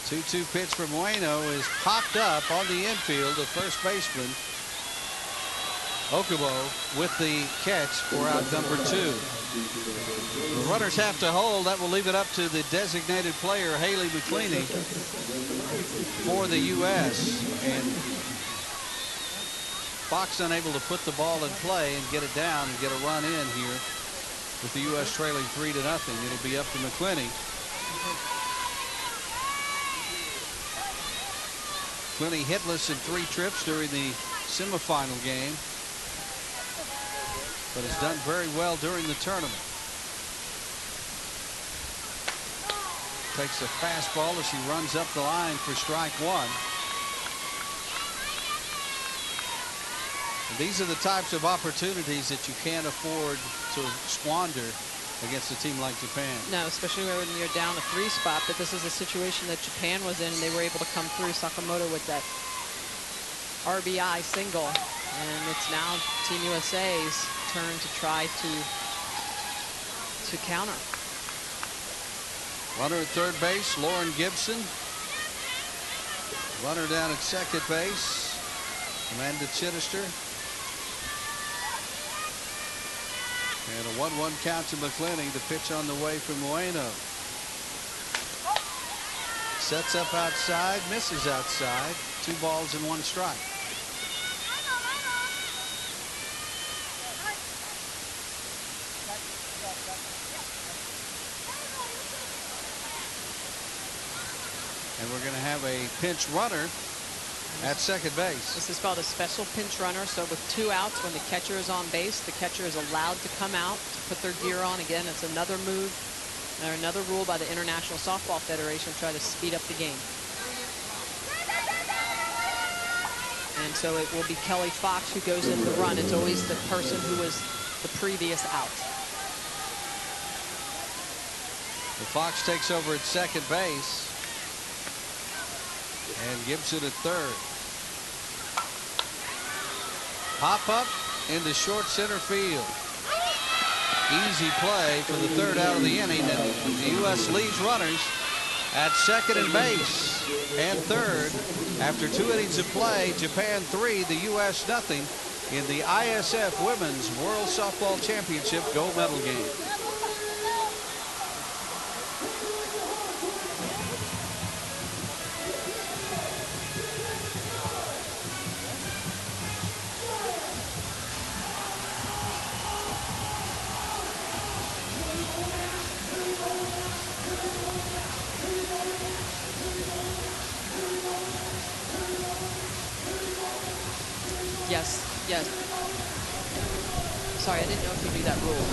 The 2-2 pitch from Ueno is popped up on the infield. The first baseman Okubo with the catch for out number 2. The runners have to hold. That will leave it up to the designated player, Haley McCleany, for the U.S. And Fox unable to put the ball in play and get it down and get a run in here with the U.S. trailing 3-0. It'll be up to McCleany. McCleany hitless in 3 trips during the semifinal game, but has done very well during the tournament. Takes a fastball as he runs up the line for strike 1. And these are the types of opportunities that you can't afford to squander against a team like Japan. No, especially when you're down a 3 spot, but this is a situation that Japan was in, and they were able to come through. Sakamoto with that RBI single, and it's now Team USA's turn to try to counter. Runner at third base, Lauren Gibson. Runner down at second base, Amanda Chittister. And a 1-1 count to McCleany. The pitch on the way from Ueno. Sets up outside, misses outside. 2 balls and 1 strike. And we're going to have a pinch runner at second base. This is called a special pinch runner. So with 2 outs, when the catcher is on base, the catcher is allowed to come out to put their gear on. Again, it's another move or another rule by the International Softball Federation to try to speed up the game. And so it will be Kelly Fox who goes in the run. It's always the person who was the previous out. The Fox takes over at second base. And Gibson at third. Pop up into short center field. Easy play for the 3rd out of the inning. And the U.S. leads runners at second and base and third. After 2 innings of play, Japan 3, the U.S. nothing in the ISF Women's World Softball Championship gold medal game. Yes. Sorry, I didn't know if you knew that rule.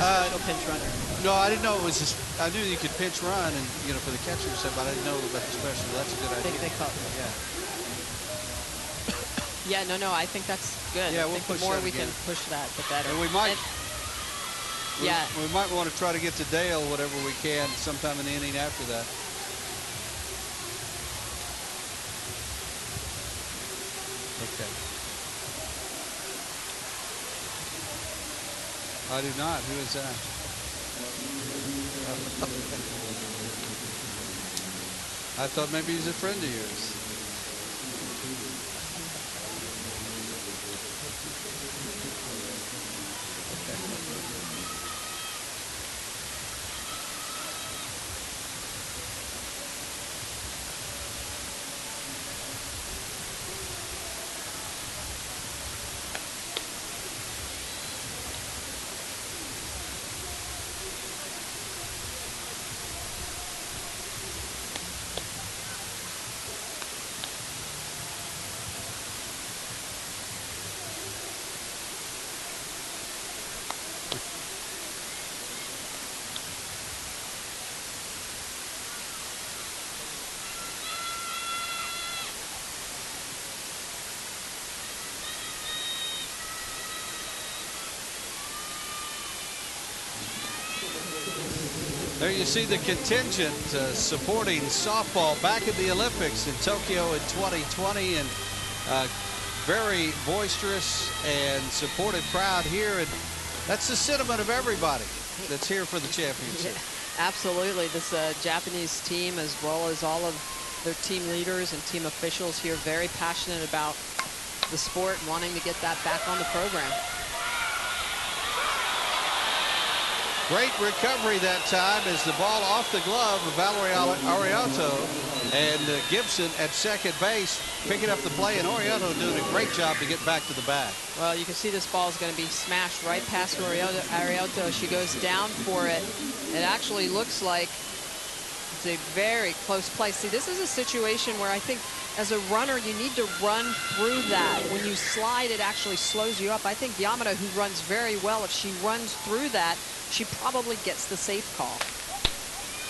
Special pinch runner. No, I didn't know it was. I knew you could pinch run, and for the catcher and stuff, but I didn't know about the special. That's a good idea. They call it. Yeah. Yeah. No. I think that's good. Yeah, I we'll think push the more that we again. can push that, the better. And we might. Yeah. We might want to try to get to Dale whatever we can sometime in the inning after that. Okay. I do not. Who is that? I thought maybe he's a friend of yours. There you see the contingent supporting softball back in the Olympics in Tokyo in 2020, and very boisterous and supportive crowd here, and that's the sentiment of everybody that's here for the championship. Yeah, absolutely. This Japanese team, as well as all of their team leaders and team officials here, very passionate about the sport, wanting to get that back on the program. Great recovery that time as the ball off the glove of Valerie Ariotto, and Gibson at second base picking up the play, and Ariotto doing a great job to get back to the bag. Well, you can see this ball is going to be smashed right past Ariotto. She goes down for it. It actually looks like it's a very close play. See, this is a situation where I think as a runner, you need to run through that. When you slide, it actually slows you up. I think Yamada, who runs very well, if she runs through that, she probably gets the safe call.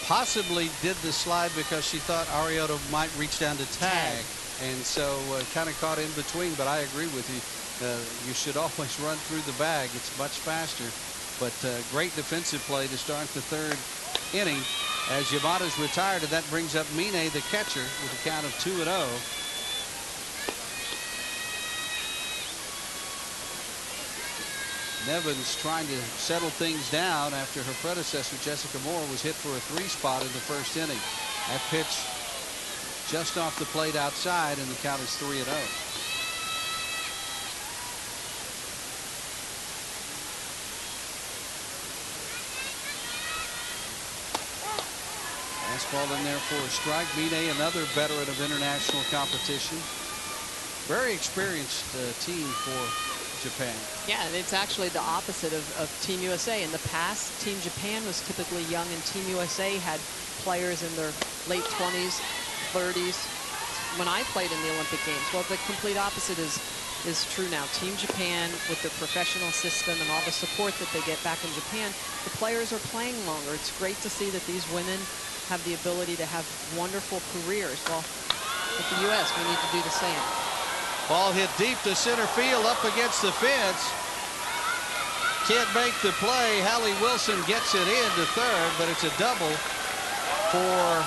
Possibly did the slide because she thought Ariotto might reach down to tag. And so kind of caught in between. But I agree with you. You should always run through the bag. It's much faster. But great defensive play to start the third inning as Yamada's retired, and that brings up Mine, the catcher, with a count of 2-0. Nevins trying to settle things down after her predecessor Jessica Moore was hit for a 3-spot in the first inning. That pitch just off the plate outside, and the count is 3-0. Fastball in there for a strike. Mine, another veteran of international competition. Very experienced team for Japan. Yeah, and it's actually the opposite of Team USA. In the past, Team Japan was typically young, and Team USA had players in their late 20s, 30s when I played in the Olympic Games. Well, the complete opposite is true now. Team Japan, with their professional system and all the support that they get back in Japan, the players are playing longer. It's great to see that these women have the ability to have wonderful careers. Well, with the U.S., we need to do the same. Ball hit deep to center field, up against the fence. Can't make the play. Hallie Wilson gets it in to third, but it's a double for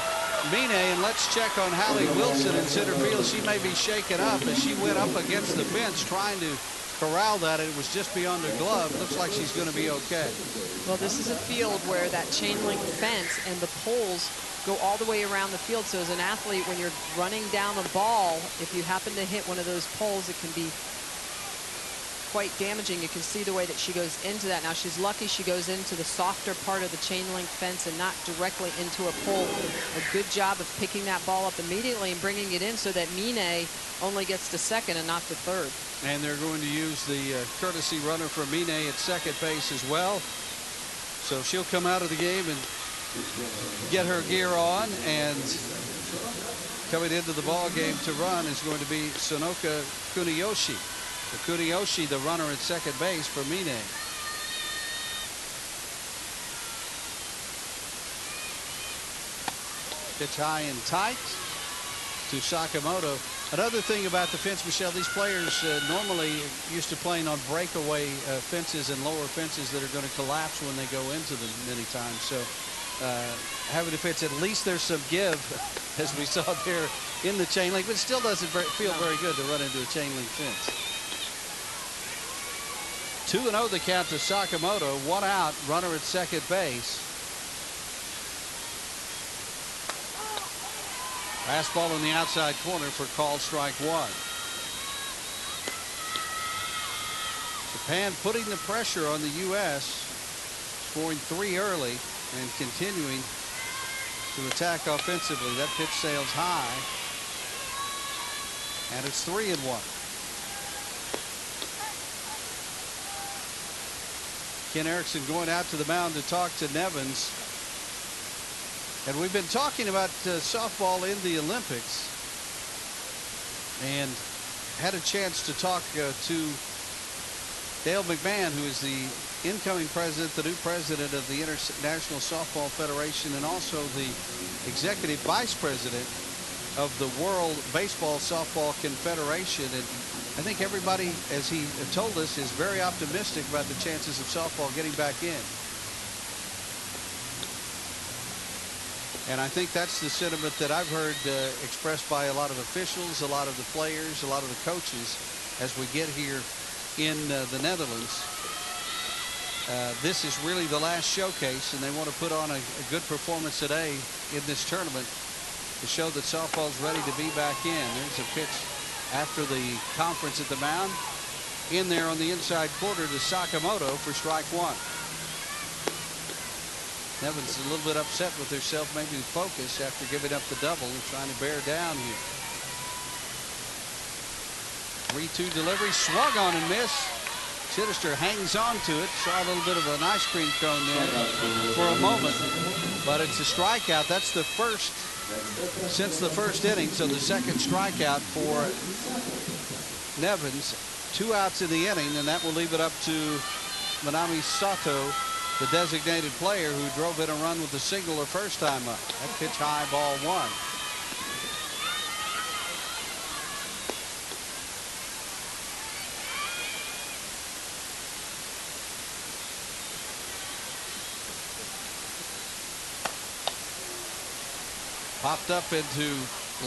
Mine. And let's check on Hallie Wilson in center field. She may be shaken up as she went up against the fence trying to corral that. It was just beyond her glove. Looks like she's going to be okay. Well, this is a field where that chain link fence and the poles go all the way around the field. So as an athlete, when you're running down a ball, if you happen to hit one of those poles, it can be quite damaging. You can see the way that she goes into that. Now, she's lucky she goes into the softer part of the chain link fence and not directly into a pole. A good job of picking that ball up immediately and bringing it in so that Mine only gets to second and not to third. And they're going to use the courtesy runner for Mine at second base as well. So she'll come out of the game and get her gear on, and coming into the ball game to run is going to be Sonoka Kuniyoshi. So Kuniyoshi, the runner at second base for Mine. Pitch high and tight to Sakamoto. Another thing about the fence, Michelle, these players normally used to playing on breakaway fences and lower fences that are going to collapse when they go into them many times. So having a fence, at least there's some give, as we saw there in the chain link, but it still doesn't feel very good to run into a chain link fence. 2-0 the count to Sakamoto. 1 out, runner at second base. Fastball in the outside corner for called strike 1. Japan putting the pressure on the U.S., scoring 3 early and continuing to attack offensively. That pitch sails high, and it's 3-1. Ken Erickson going out to the mound to talk to Nevins. And we've been talking about softball in the Olympics, and had a chance to talk to Dale McMahon, who is the incoming president, the new president of the International Softball Federation, and also the executive vice president of the World Baseball Softball Confederation. And I think everybody, as he told us, is very optimistic about the chances of softball getting back in. And I think that's the sentiment that I've heard expressed by a lot of officials, a lot of the players, a lot of the coaches as we get here in the Netherlands. This is really the last showcase, and they want to put on a good performance today in this tournament to show that softball's ready to be back in. There's a pitch after the conference at the mound. In there on the inside quarter to Sakamoto for strike one. Nevins a little bit upset with herself, maybe focus after giving up the double and trying to bear down here. 3-2 delivery, swung on and missed. Chittister hangs on to it. Saw a little bit of an ice cream cone there for a moment, but it's a strikeout. That's the first since the first inning, so the second strikeout for Nevins. 2 outs in the inning, and that will leave it up to Manami Sato, the designated player who drove in a run with a single her first time up. That pitch high, ball one. Popped up into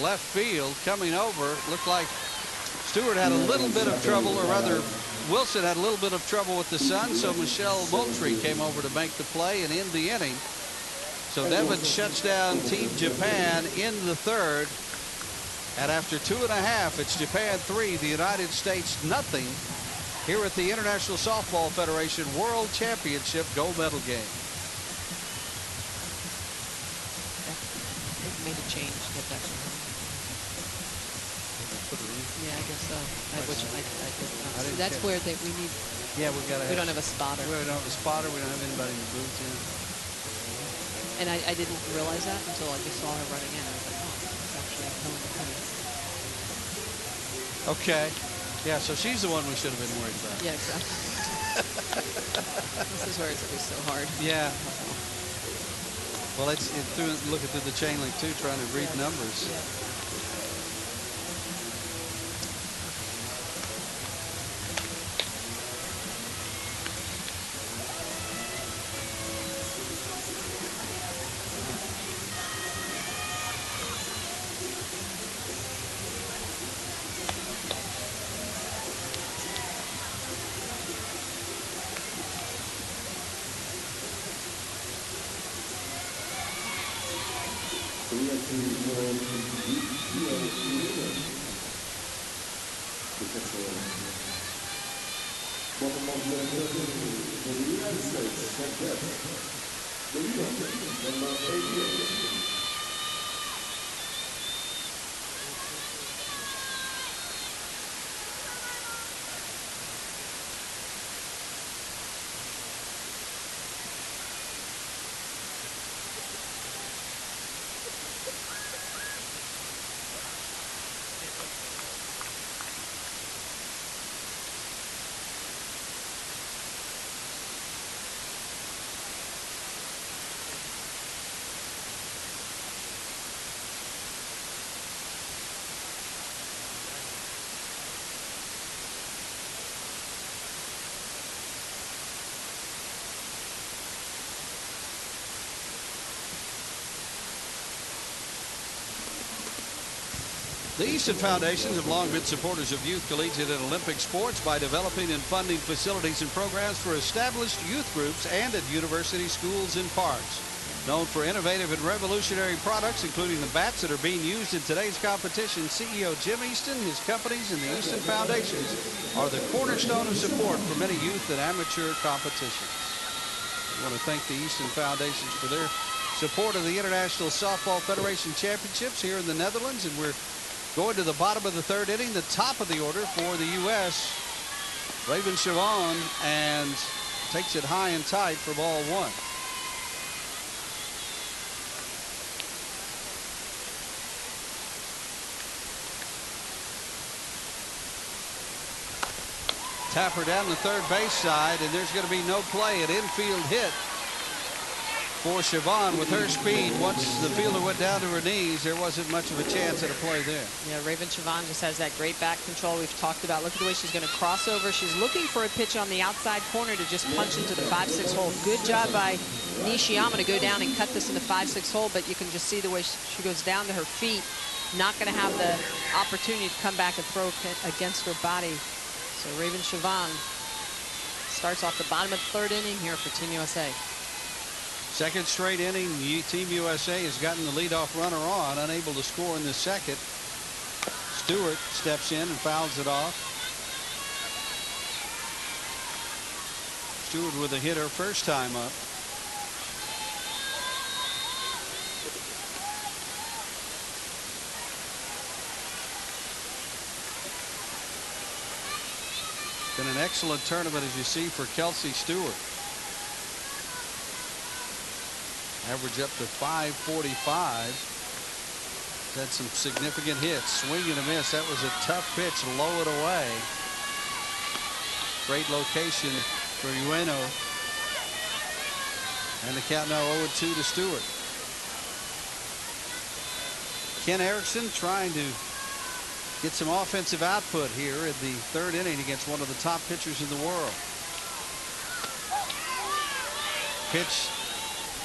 left field, coming over. Looked like Stewart had a little bit of trouble, or rather Wilson had a little bit of trouble with the sun, so Michelle Moultrie came over to make the play and end the inning. So Nevins shuts down Team Japan in the third. And after 2.5, it's Japan 3, the United States nothing here at the International Softball Federation World Championship gold medal game. They've made a change. Yeah, I guess so. That's where we need. Yeah, we don't have a spotter. We don't have a spotter. We don't have anybody in the booth. Yeah. And I didn't realize that until I just saw her running in. I was like, oh, it's actually Helen McCummings. Okay. Yeah, so she's the one we should have been worried about. Yeah, exactly. This is where it's always so hard. Yeah. Well, it's looking through the chain link too, trying to read numbers. Yeah. The Easton Foundations have long been supporters of youth, collegiate, and Olympic sports by developing and funding facilities and programs for established youth groups and at university schools and parks. Known for innovative and revolutionary products, including the bats that are being used in today's competition, CEO Jim Easton, his companies, and the Easton Foundations are the cornerstone of support for many youth and amateur competitions. I want to thank the Easton Foundations for their support of the International Softball Federation Championships here in the Netherlands, and we're going to the bottom of the third inning, the top of the order for the U.S. Raven Chavon, and takes it high and tight for ball one. Tapper down the third base side, and there's going to be no play. An infield hit for Siobhan with her speed. Once the fielder went down to her knees, there wasn't much of a chance at a play there. Yeah, Raven Siobhan just has that great back control we've talked about. Look at the way she's going to cross over. She's looking for a pitch on the outside corner to just punch into the 5-6 hole. Good job by Nishiyama to go down and cut this in the 5-6 hole, but you can just see the way she goes down to her feet. Not going to have the opportunity to come back and throw against her body. So Raven Siobhan starts off the bottom of the 3rd inning here for Team USA. Second straight inning, Team USA has gotten the leadoff runner on, unable to score in the second. Stewart steps in and fouls it off. Stewart with a hit her first time up. Been an excellent tournament, as you see, for Kelsey Stewart. Average up to 545. Had some significant hits. Swing and a miss. That was a tough pitch. Low it away. Great location for Ueno. And the count now 0-2 to Stewart. Ken Erickson trying to get some offensive output here in the 3rd inning against one of the top pitchers in the world. Pitch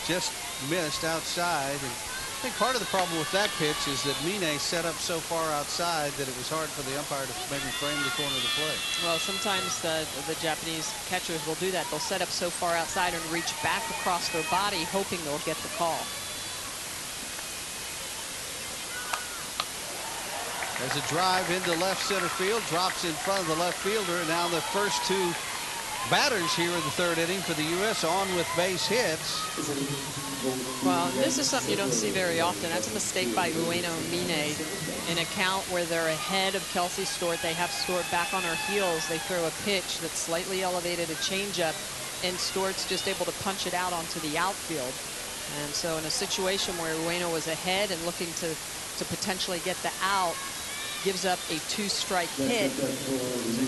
just missed outside. And I think part of the problem with that pitch is that Mine set up so far outside that it was hard for the umpire to maybe frame the corner of the plate. Well, sometimes the Japanese catchers will do that. They'll set up so far outside and reach back across their body, hoping they'll get the call. There's a drive into left center field, drops in front of the left fielder, and now the first 2 batters here in the 3rd inning for the U.S. on with base hits. Well, this is something you don't see very often. That's a mistake by Ueno Mine. In a count where they're ahead of Kelsey Stewart, they have Stewart back on her heels. They throw a pitch that's slightly elevated, a changeup, and Stewart's just able to punch it out onto the outfield. And so in a situation where Ueno was ahead and looking to potentially get the out, gives up a 2-strike hit. So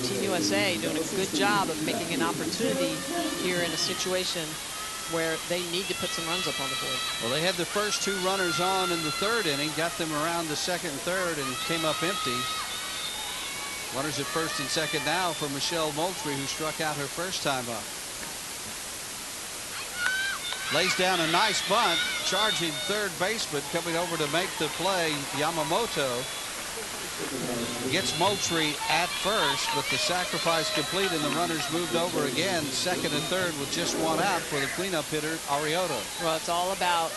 Team USA doing a good job of making an opportunity here in a situation where they need to put some runs up on the board. Well, they had the first 2 runners on in the 3rd inning, got them around the 2nd and 3rd, and came up empty. Runners at 1st and 2nd now for Michelle Moultrie, who struck out her first time up. Lays down a nice bunt, charging 3rd baseman, coming over to make the play, Yamamoto. Gets Moultrie at first, but the sacrifice complete, and the runners moved over again, 2nd and 3rd, with just 1 out for the cleanup hitter, Arrioto. Well, it's all about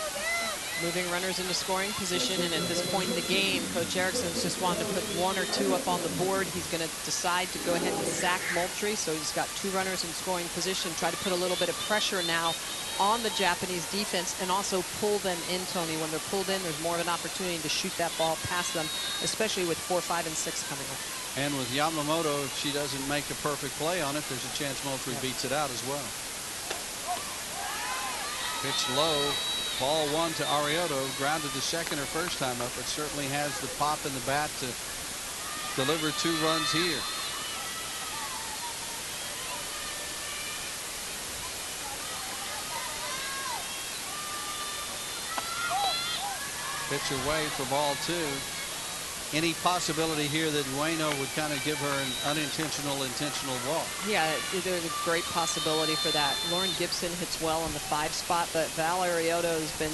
moving runners into scoring position, and at this point in the game, Coach Erickson's just wanted to put 1 or 2 up on the board. He's going to decide to go ahead and sack Moultrie, so he's got 2 runners in scoring position, try to put a little bit of pressure now on the Japanese defense, and also pull them in, Tony. When they're pulled in, there's more of an opportunity to shoot that ball past them, especially with 4, 5, and 6 coming up. And with Yamamoto, if she doesn't make a perfect play on it, there's a chance Moultrie beats it out as well. Pitch low. Ball 1 to Arrioto, grounded to 2nd her first time up, but certainly has the pop in the bat to deliver 2 runs here. Pitch away for ball 2. Any possibility here that Ueno would kind of give her an unintentional intentional walk? Yeah, there's a great possibility for that. Lauren Gibson hits well on the 5 spot, but Val Arrioto has been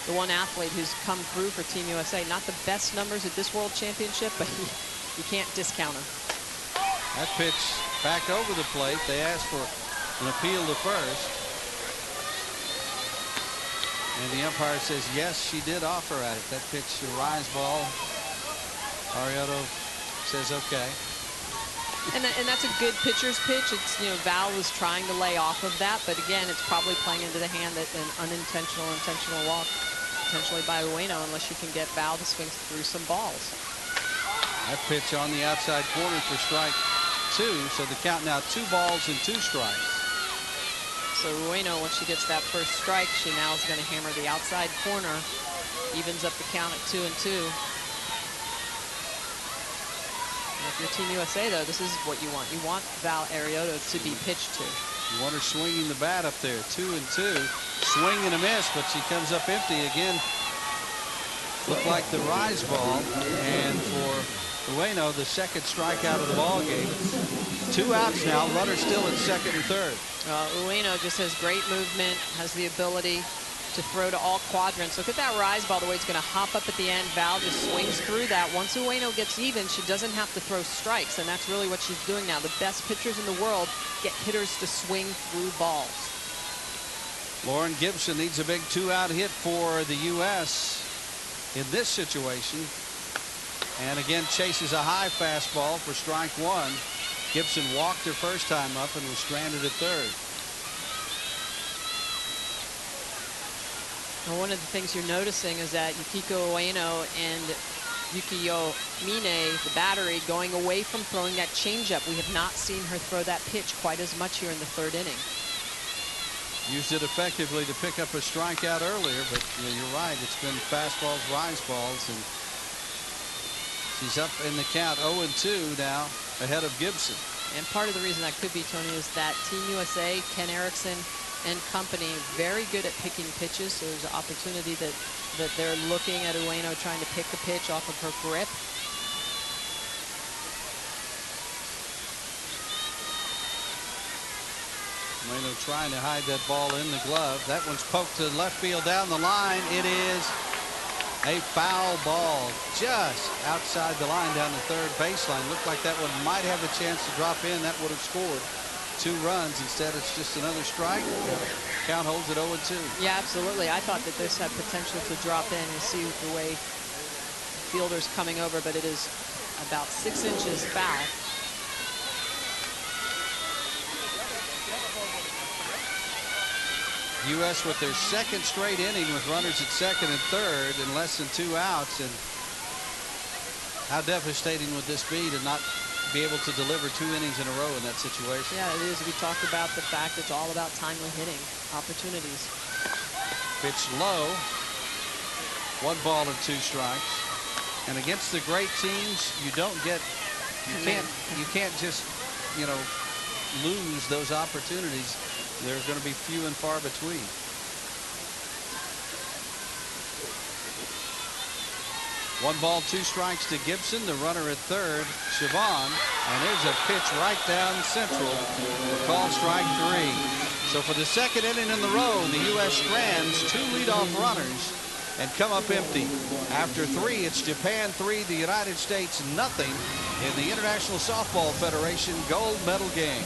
the one athlete who's come through for Team USA. Not the best numbers at this World Championship, but you can't discount him. That pitch back over the plate. They asked for an appeal to first. And the umpire says, yes, she did offer at it. That pitch, a rise ball. Arrioto says, okay. And that's a good pitcher's pitch. It's, you know, Val was trying to lay off of that, but again, it's probably playing into the hand that an intentional walk, potentially by Ueno, unless you can get Val to swing through some balls. That pitch on the outside corner for strike 2. So the count now 2 balls and 2 strikes. So Ueno, once she gets that first strike, she now is going to hammer the outside corner, evens up the count at 2-2. If you're Team USA, though, this is what you want. You want Val Arrioto to be pitched to. Warner swinging the bat up there, 2-2. Swing and a miss, but she comes up empty again. Looked like the rise ball, and for Ueno, the second strikeout of the ball game. 2 outs now. Runner still at second and third. Ueno just has great movement, has the ability to throw to all quadrants. Look at that rise ball, the way it's going to hop up at the end. Val just swings through that. Once Ueno gets even, she doesn't have to throw strikes, and that's really what she's doing now. The best pitchers in the world get hitters to swing through balls. Lauren Gibson needs a big 2-out hit for the U.S. in this situation. And again, chases a high fastball for strike 1. Gibson walked her first time up and was stranded at third. Now, one of the things you're noticing is that Yukiko Ueno and Yukiyo Mine, the battery, going away from throwing that changeup. We have not seen her throw that pitch quite as much here in the third inning. Used it effectively to pick up a strikeout earlier, but you're right. It's been fastballs, rise balls, and she's up in the count 0-2 now, ahead of Gibson. And part of the reason that could be, Tony, is that Team USA, Ken Erickson and company, very good at picking pitches. So there's an opportunity that they're looking at Ueno trying to pick a pitch off of her grip. Ueno trying to hide that ball in the glove. That one's poked to left field down the line. It is a foul ball just outside the line down the third baseline. Looked like that one might have a chance to drop in. That would have scored 2 runs. Instead, it's just another strike. Count holds at 0-2. Yeah, absolutely. I thought that this had potential to drop in. You see the way the fielder's coming over, but it is about 6 inches foul. U.S. with their second straight inning with runners at second and third and less than 2 outs. And how devastating would this be to not be able to deliver 2 innings in a row in that situation? Yeah, it is. We talked about the fact it's all about timely hitting opportunities. Pitch low. 1 ball and 2 strikes. And against the great teams, you can't just, lose those opportunities. They're going to be few and far between. One ball, 2 strikes to Gibson. The runner at third, Siobhan. And there's a pitch right down central. Call strike 3. So for the second inning in the row, the U.S. strands 2 leadoff runners and come up empty. After 3, it's Japan 3, the United States nothing in the International Softball Federation gold medal game.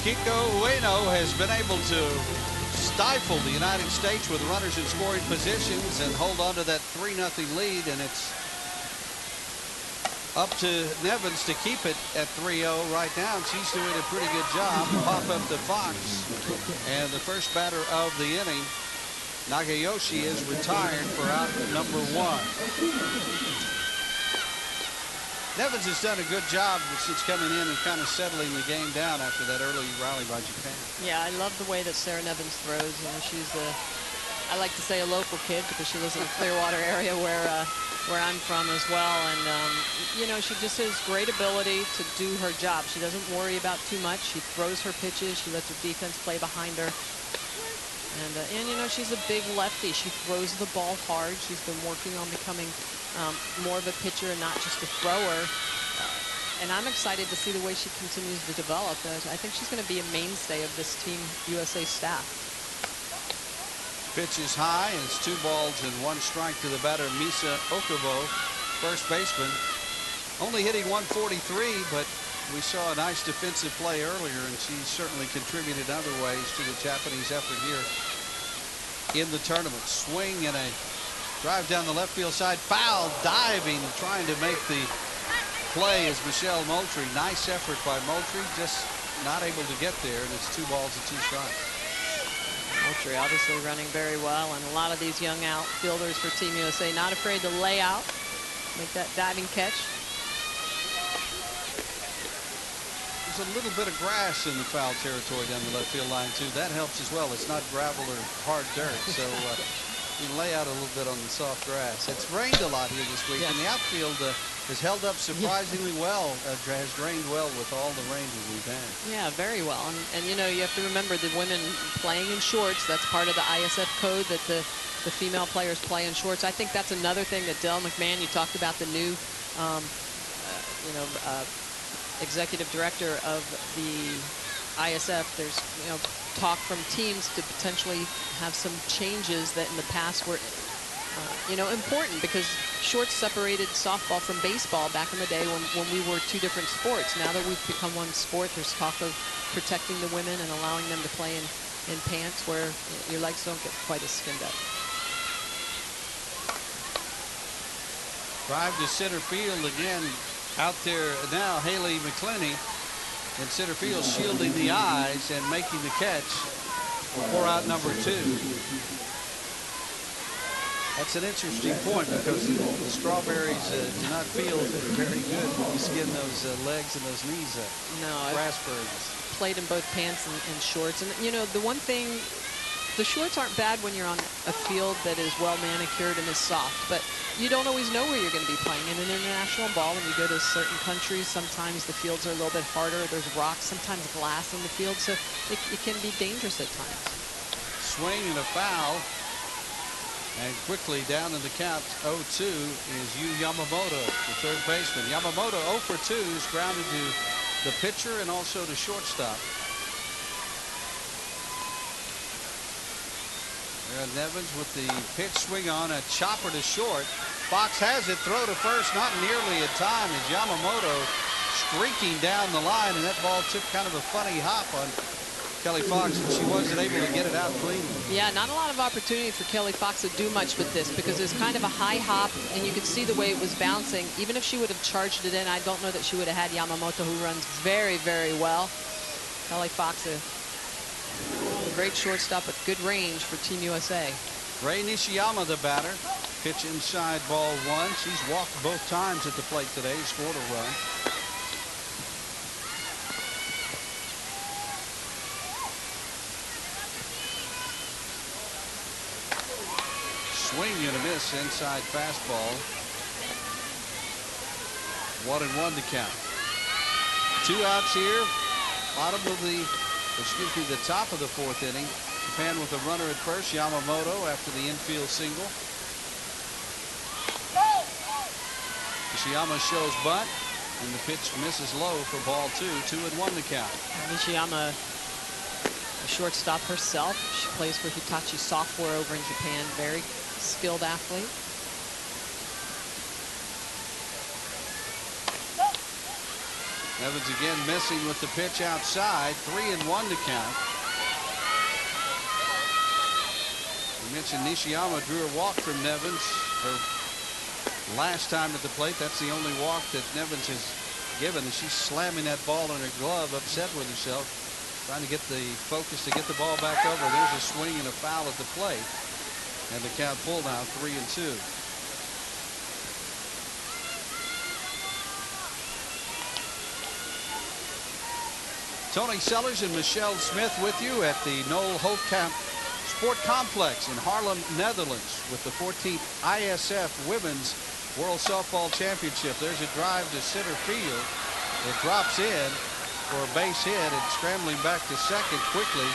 Akiko Ueno has been able to stifle the United States with runners in scoring positions and hold on to that 3-0 lead, and it's up to Nevins to keep it at 3-0 right now, and she's doing a pretty good job. Pop up to Fox, and the first batter of the inning, Nagayoshi, is retired for out number 1. Nevins has done a good job since coming in and kind of settling the game down after that early rally by Japan. Yeah, I love the way that Sarah Nevins throws. You know, she's I like to say a local kid because she lives in the Clearwater area where I'm from as well. And, you know, she just has great ability to do her job. She doesn't worry about too much. She throws her pitches. She lets her defense play behind her. And you know, she's a big lefty. She throws the ball hard. She's been working on becoming more of a pitcher and not just a thrower. And I'm excited to see the way she continues to develop. I think she's going to be a mainstay of this Team USA staff. Pitch is high, and it's 2 balls and 1 strike to the batter, Misa Okubo, first baseman. Only hitting 143, but we saw a nice defensive play earlier, and she certainly contributed other ways to the Japanese effort here in the tournament. Swing and a drive down the left field side, foul, diving, trying to make the play is Michelle Moultrie. Nice effort by Moultrie, just not able to get there, and it's 2 balls and 2 strikes. Moultrie obviously running very well, and a lot of these young outfielders for Team USA not afraid to lay out, make that diving catch. There's a little bit of grass in the foul territory down the left field line too. That helps as well. It's not gravel or hard dirt, so you lay out a little bit on the soft grass. It's rained a lot here this week, and the outfield has held up surprisingly well. Has drained well with all the rain that we've had. Yeah, very well. And you know, you have to remember the women playing in shorts. That's part of the ISF code that the female players play in shorts. I think that's another thing that Dell McMahon, you talked about the new, executive director of the ISF. There's talk from teams to potentially have some changes that in the past were important, because shorts separated softball from baseball back in the day when we were 2 different sports. Now that we've become 1 sport, there's talk of protecting the women and allowing them to play in pants where your legs don't get quite as skinned up. Drive to center field again. Out there now, Haley McClenny in center field, shielding the eyes and making the catch for out number 2. That's an interesting point, because the Strawberries do not feel very good when you skin those legs and those knees up. No, grass burns. Played in both pants and shorts. And you know, the one thing, the shorts aren't bad when you're on a field that is well manicured and is soft, but you don't always know where you're going to be playing. In an international ball, when you go to certain countries, sometimes the fields are a little bit harder. There's rocks, sometimes glass in the field, so it can be dangerous at times. Swing and a foul. And quickly down in the count, 0-2 is Yu Yamamoto, the third baseman. Yamamoto 0 for 2 is grounded to the pitcher and also to shortstop. Nevins with the pitch, swing on, a chopper to short. Fox has it, throw to first, not nearly in time as Yamamoto streaking down the line, and that ball took kind of a funny hop on Kelly Fox, and she wasn't able to get it out cleanly. Yeah, not a lot of opportunity for Kelly Fox to do much with this, because it's kind of a high hop, and you could see the way it was bouncing. Even if she would have charged it in, I don't know that she would have had Yamamoto, who runs very, very well. Kelly Fox, a great shortstop with good range for Team USA. Ray Nishiyama, the batter. Pitch inside, ball 1. She's walked both times at the plate today, scored a run. Swing and a miss, inside fastball. 1-1 to count. 2 outs here. The top of the 4th inning. Japan with a runner at first, Yamamoto, after the infield single. Nishiyama shows bunt, and the pitch misses low for ball 2. 2-1 to count. Nishiyama, a shortstop herself. She plays for Hitachi Software over in Japan. Very skilled athlete. Evans again missing with the pitch outside. 3-1 to count. We mentioned Nishiyama drew a walk from Nevins her last time at the plate. That's the only walk that Nevins has given, and she's slamming that ball in her glove, upset with herself, trying to get the focus to get the ball back over. There's a swing and a foul at the plate, and the count full now, 3-2. Tony Sellers and Michelle Smith with you at the Noel Hoofdkamp Sport Complex in Haarlem, Netherlands, with the 14th ISF Women's World Softball Championship. There's a drive to center field. It drops in for a base hit, and scrambling back to second quickly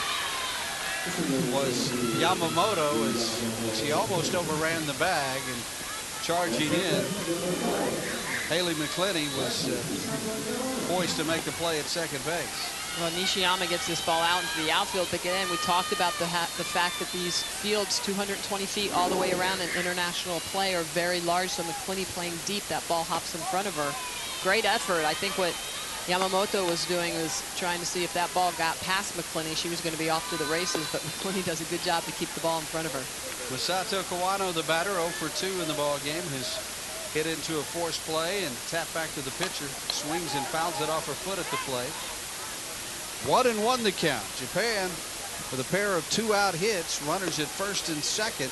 was Yamamoto as she almost overran the bag, and charging in, Haley McClenny was poised to make a play at second base. Well, Nishiyama gets this ball out into the outfield, but again, we talked about the fact that these fields 220 feet all the way around in international play are very large, so McClenny playing deep, that ball hops in front of her. Great effort. I think what Yamamoto was doing was trying to see if that ball got past McClenny. She was going to be off to the races, but McClenny does a good job to keep the ball in front of her. Masato Kawano, the batter, 0 for 2 in the ball game, has hit into a forced play and tapped back to the pitcher, swings and fouls it off her foot at the plate. 1-1 the count. Japan with a pair of 2-out hits, runners at first and second.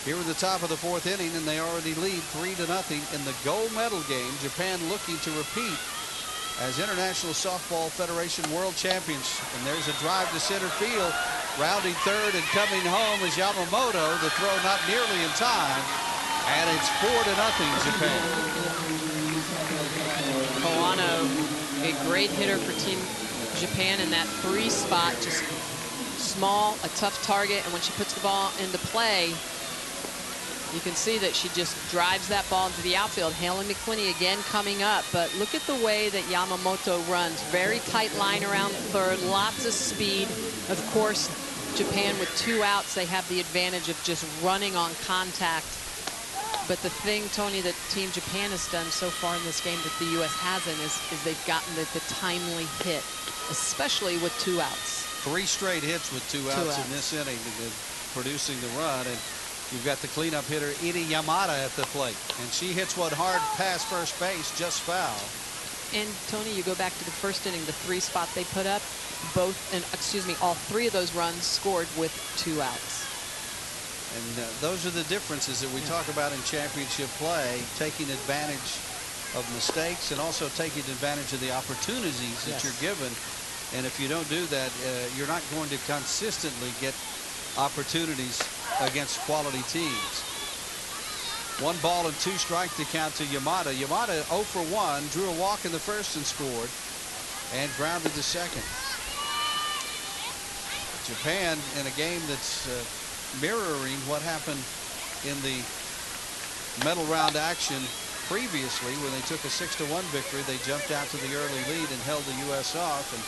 Here at the top of the 4th inning, and they already lead 3-0 in the gold medal game. Japan looking to repeat as International Softball Federation World Champions. And there's a drive to center field, rounding third and coming home is Yamamoto. The throw not nearly in time, and it's 4-0 Japan. Kawano, a great hitter for Team Japan in that 3 spot, just small, a tough target, and when she puts the ball into play, you can see that she just drives that ball into the outfield. Haley McClenny again coming up, but look at the way that Yamamoto runs. Very tight line around third, lots of speed. Of course, Japan with 2 outs, they have the advantage of just running on contact. But the thing, Tony, that Team Japan has done so far in this game that the U.S. hasn't is they've gotten the timely hit, especially with 2 outs. 3 straight hits with 2 outs in this inning, producing the run. And you've got the cleanup hitter, Iri Yamada, at the plate. And she hits one hard past first base, just foul. And, Tony, you go back to the first inning, the 3 spot they put up, all 3 of those runs scored with 2 outs. And those are the differences that we talk about in championship play, taking advantage of mistakes and also taking advantage of the opportunities that you're given. And if you don't do that, you're not going to consistently get opportunities against quality teams. 1 ball and 2 strikes to count to Yamada. Yamada 0 for 1, drew a walk in the first and scored, and grounded to second. Japan in a game that's mirroring what happened in the medal round action previously when they took a 6-1 victory. They jumped out to the early lead and held the U.S. off, and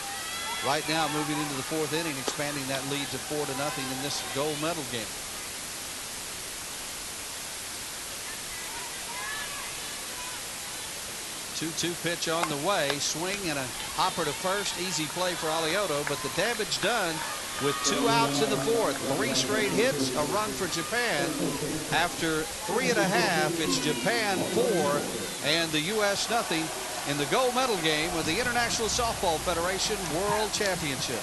right now moving into the 4th inning, expanding that lead to 4-0 in this gold medal game. 2-2 pitch on the way, swing and a hopper to first, easy play for Alioto, but the damage done with 2 outs in the 4th. 3 straight hits, a run for Japan. After 3.5, it's Japan 4 and the U.S. nothing in the gold medal game of the International Softball Federation World Championship.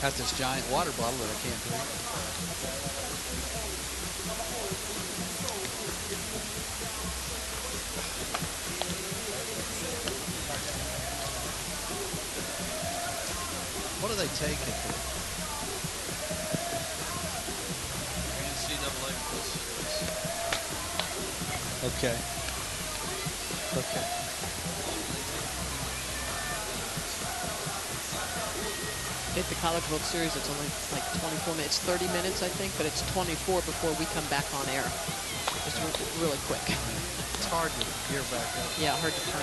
Got this giant water bottle that I can't drink. do they take it? NCAA World Series. Okay. Okay. At the College World Series, it's only like 24 minutes, 30 minutes, I think, but it's 24 before we come back on air. It's really quick. It's hard to gear back up. Yeah, hard to turn.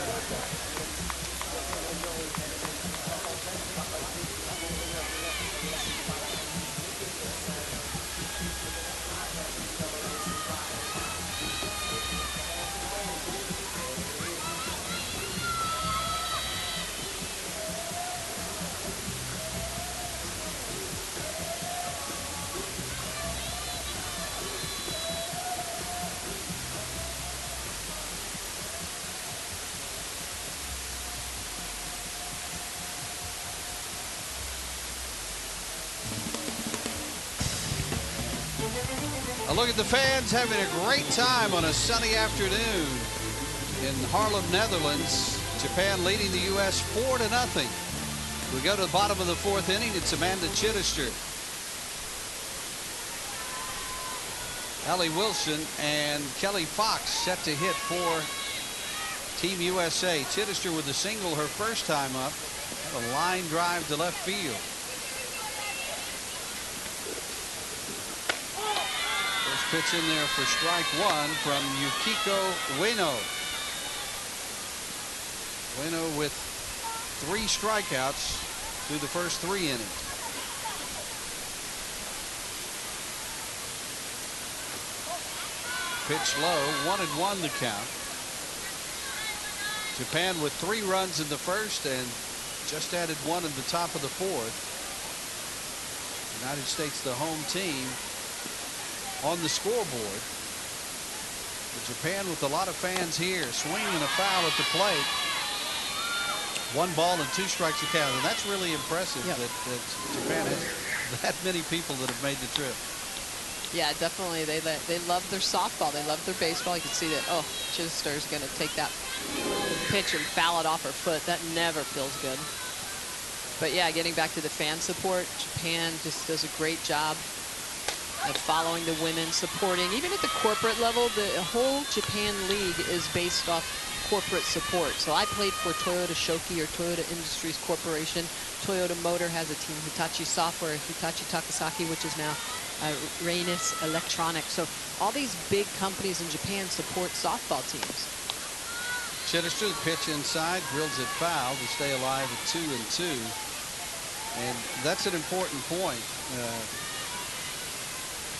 A look at the fans having a great time on a sunny afternoon in Haarlem, Netherlands. Japan leading the U.S. 4-0. We go to the bottom of the 4th inning. It's Amanda Chittister, Allie Wilson, and Kelly Fox set to hit for Team USA. Chittister with a single her first time up. A line drive to left field. Pitch in there for strike one from Yukiko Ueno. Ueno with 3 strikeouts through the first 3 innings. Pitch low, 1-1 the count. Japan with 3 runs in the first and just added 1 in the top of the 4th. United States, the home team, on the scoreboard. Japan with a lot of fans here. Swinging a foul at the plate. 1 ball and 2 strikes to count, and that's really impressive. Yep. that Japan has that many people that have made the trip. Yeah, definitely. They love their softball. They love their baseball. You can see that. Oh, Chittister is going to take that pitch and foul it off her foot. That never feels good. But yeah, getting back to the fan support, Japan just does a great job of following the women, supporting. Even at the corporate level, the whole Japan League is based off corporate support. So I played for Toyota Shoki, or Toyota Industries Corporation. Toyota Motor has a team, Hitachi Software, Hitachi Takasaki, which is now Raynis Electronics. So all these big companies in Japan support softball teams. Chittister, the pitch inside, drills it foul to stay alive at 2-2. And that's an important point.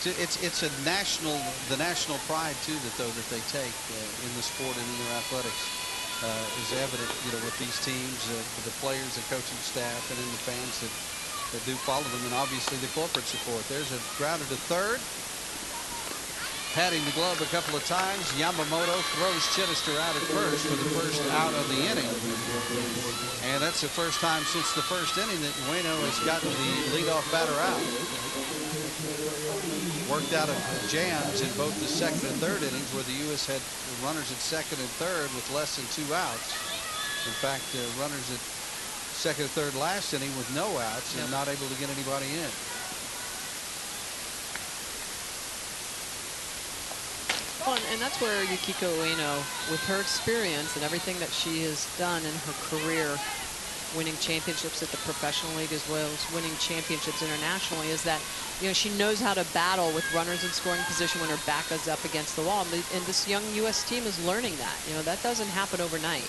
It's a the national pride too that they take in the sport and in their athletics is evident, with these teams, with the players, the coaching staff, and in the fans that do follow them, and obviously the corporate support. There's a grounder to third, patting the glove a couple of times. Yamamoto throws Chittister out at first for the first out of the inning, and that's the first time since the first inning that Ueno has gotten the leadoff batter out. Worked out of jams in both the second and third innings, where the U.S. had runners at second and third with less than 2 outs. In fact, runners at second and third last inning with no outs and not able to get anybody in. Well, and that's where Yukiko Ueno, with her experience and everything that she has done in her career, winning championships at the professional league as well as winning championships internationally, is that she knows how to battle with runners in scoring position when her back is up against the wall, and this young U.S. team is learning that. That doesn't happen overnight.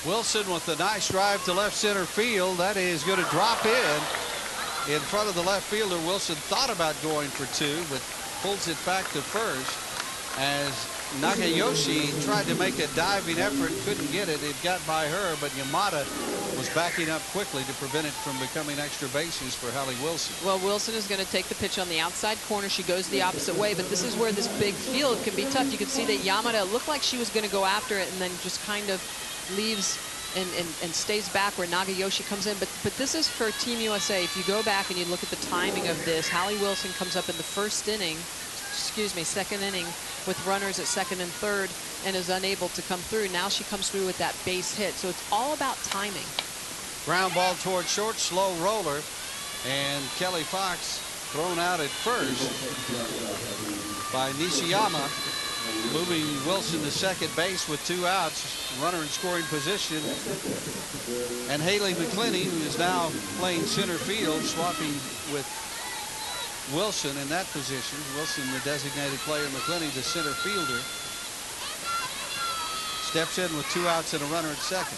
Wilson with a nice drive to left center field. That is going to drop in front of the left fielder. Wilson thought about going for 2, but pulls it back to first as Nagayoshi tried to make a diving effort, couldn't get it. It got by her, but Yamada was backing up quickly to prevent it from becoming extra bases for Allie Wilson. Well, Wilson is going to take the pitch on the outside corner. She goes the opposite way, but this is where this big field can be tough. You can see that Yamada looked like she was going to go after it and then just kind of leaves and stays back where Nagayoshi comes in. But this is for Team USA. If you go back and you look at the timing of this, Allie Wilson comes up in the second inning with runners at second and third and is unable to come through. Now she comes through with that base hit. So it's all about timing. Ground ball toward short, slow roller, and Kelly Fox thrown out at first by Nishiyama, moving Wilson to second base with 2 outs. Runner in scoring position, and Haley McClenny, who is now playing center field, swapping with Wilson in that position. Wilson, the designated player, McClenny, the center fielder, steps in with 2 outs and a runner at second.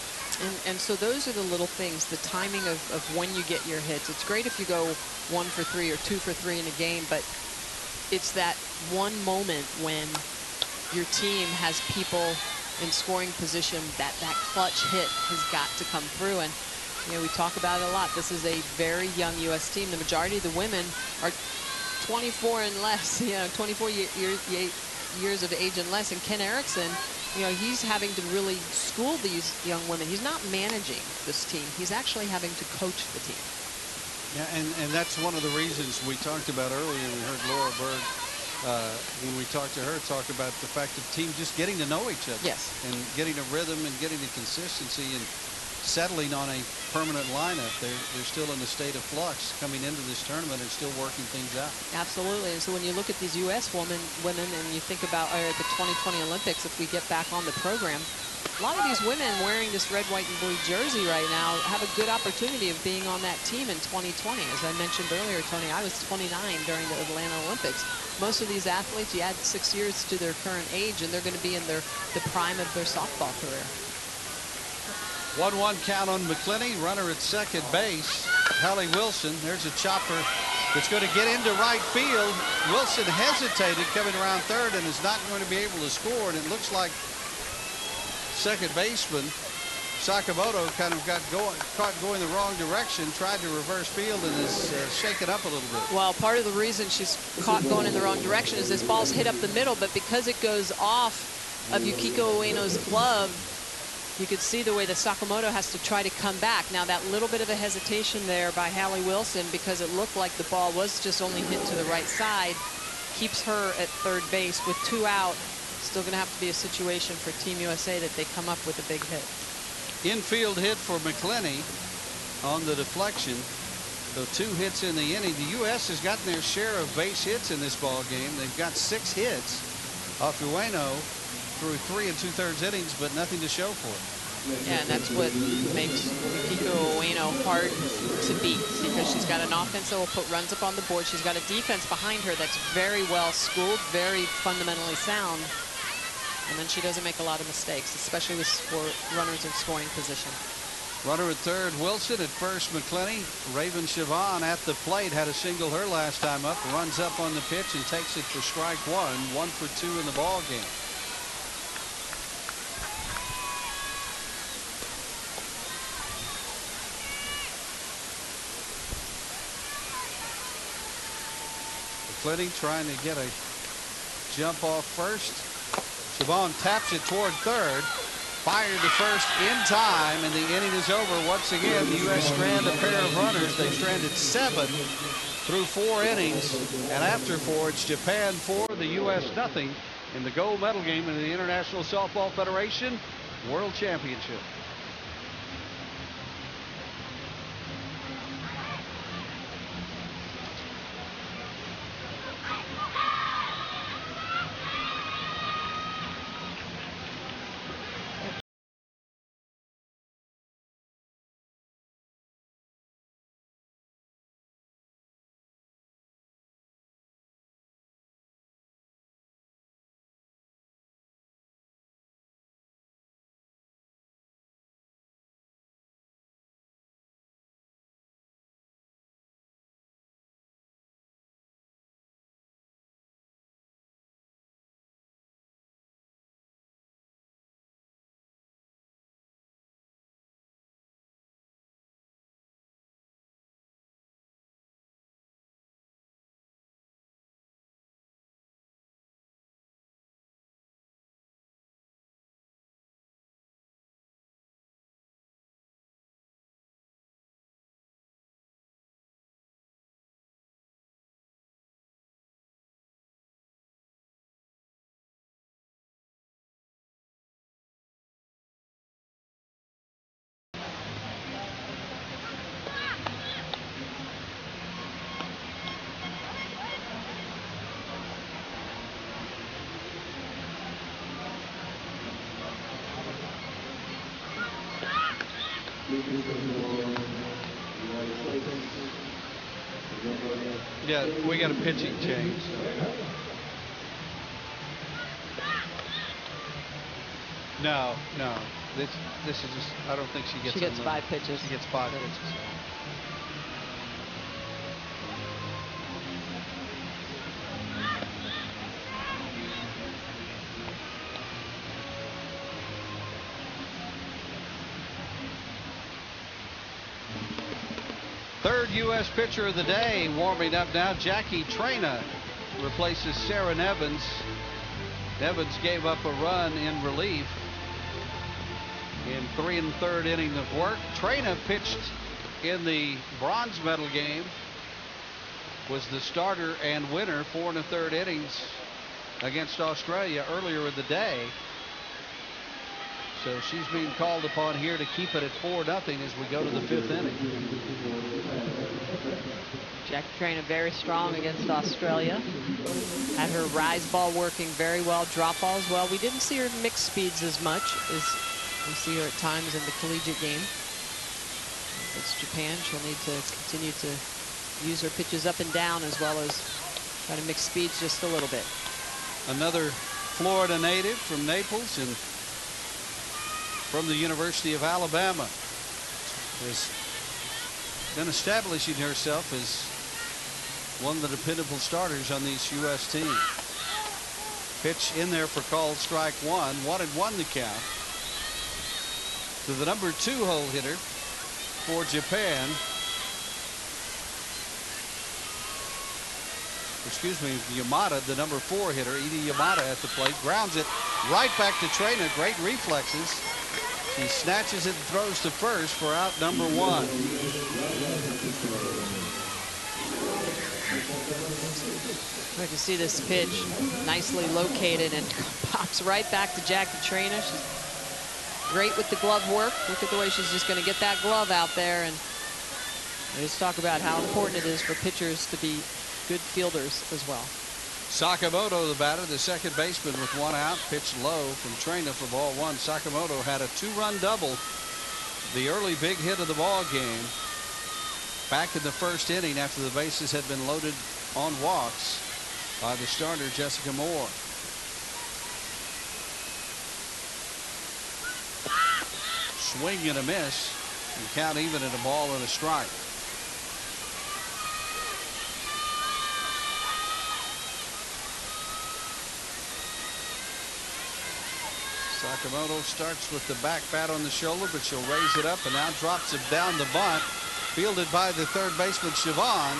And so those are the little things, the timing of when you get your hits. It's great if you go 1 for 3 or 2 for 3 in a game, but it's that one moment when your team has people in scoring position that clutch hit has got to come through. And we talk about it a lot. This is a very young U.S. team. The majority of the women are 24 and less, 24 years of age and less. And Ken Erickson, he's having to really school these young women. He's not managing this team. He's actually having to coach the team. Yeah, and that's one of the reasons we talked about earlier. We heard Laura Berg, when we talked to her, talk about the fact that the team just getting to know each other. Yes. And getting a rhythm and getting the consistency and settling on a permanent lineup. They're still in the state of flux coming into this tournament and still working things out. Absolutely. And so when you look at these U.S. women and you think about the 2020 Olympics, if we get back on the program, a lot of these women wearing this red, white, and blue jersey right now have a good opportunity of being on that team in 2020. As I mentioned earlier, Tony, I was 29 during the Atlanta Olympics. Most of these athletes, you add 6 years to their current age, and they're going to be in the prime of their softball career. 1-1 count on McClenny. Runner at second base. Hallie Wilson. There's a chopper that's going to get into right field. Wilson hesitated coming around third and is not going to be able to score. And it looks like second baseman Sakamoto kind of caught going the wrong direction, tried to reverse field, and is shaken up a little bit. Well, part of the reason she's caught going in the wrong direction is this ball's hit up the middle, but because it goes off of Yukiko Ueno's glove, you could see the way that Sakamoto has to try to come back. Now, that little bit of a hesitation there by Hallie Wilson, because it looked like the ball was just only hit to the right side, keeps her at third base with 2 out. Still going to have to be a situation for Team USA that they come up with a big hit. Infield hit for McClenny on the deflection. So 2 hits in the inning. The U.S. has gotten their share of base hits in this ball game. They've got 6 hits off Ueno through 3 2/3 innings, but nothing to show for it. Yeah, and that's what makes Yukiko Ueno hard to beat, because she's got an offense that will put runs up on the board. She's got a defense behind her that's very well schooled, very fundamentally sound, and then she doesn't make a lot of mistakes, especially with runners in scoring position. Runner at third, Wilson. At first, McClenny. Raven Siobhan at the plate, had a single her last time up, runs up on the pitch and takes it for strike 1. 1 for 2 in the ball game. McClenny trying to get a jump off first. Siobhan taps it toward third. Fired to first in time, and the inning is over. Once again, the U.S. strand a pair of runners. They've stranded 7 through 4 innings, and after 4, it's Japan 4, the U.S. nothing in the gold medal game in the International Softball Federation World Championship. Yeah, we got a pitching change. No. This is just, I don't think she gets. She gets 5 pitches. She gets 5 pitches. Third U.S. pitcher of the day warming up now. Jackie Traina replaces Sarah Nevins. Nevins gave up a run in relief in 3 1/3 inning of work. Traina pitched in the bronze medal game, was the starter and winner 4 1/3 innings against Australia earlier in the day. So she's being called upon here to keep it at 4-0 as we go to the 5th inning. Jackie Traina very strong against Australia. Had her rise ball working very well, drop ball as well. We didn't see her mix speeds as much as we see her at times in the collegiate game. It's Japan. She'll need to continue to use her pitches up and down as well as try to mix speeds just a little bit. Another Florida native from Naples and from the University of Alabama has been establishing herself as one of the dependable starters on these U.S. teams. Pitch in there for called strike 1. 1-1 the count to the number 2 hole hitter for Japan. Excuse me, Yamada, the number 4 hitter. Ida Yamada at the plate, grounds it right back to Traina. Great reflexes. He snatches it and throws to first for out number 1. I can see this pitch nicely located and pops right back to Jackie Traina. She's great with the glove work. Look at the way she's just going to get that glove out there. And let's talk about how important it is for pitchers to be good fielders as well. Sakamoto, the batter, the second baseman with 1 out, pitched low from Traina for ball 1. Sakamoto had a 2-run double, the early big hit of the ball game, back in the first inning after the bases had been loaded on walks by the starter Jessica Moore. Swing and a miss, and count even at a ball and a strike. Sakamoto starts with the back bat on the shoulder, but she'll raise it up and now drops it down the bunt. Fielded by the third baseman Siobhan.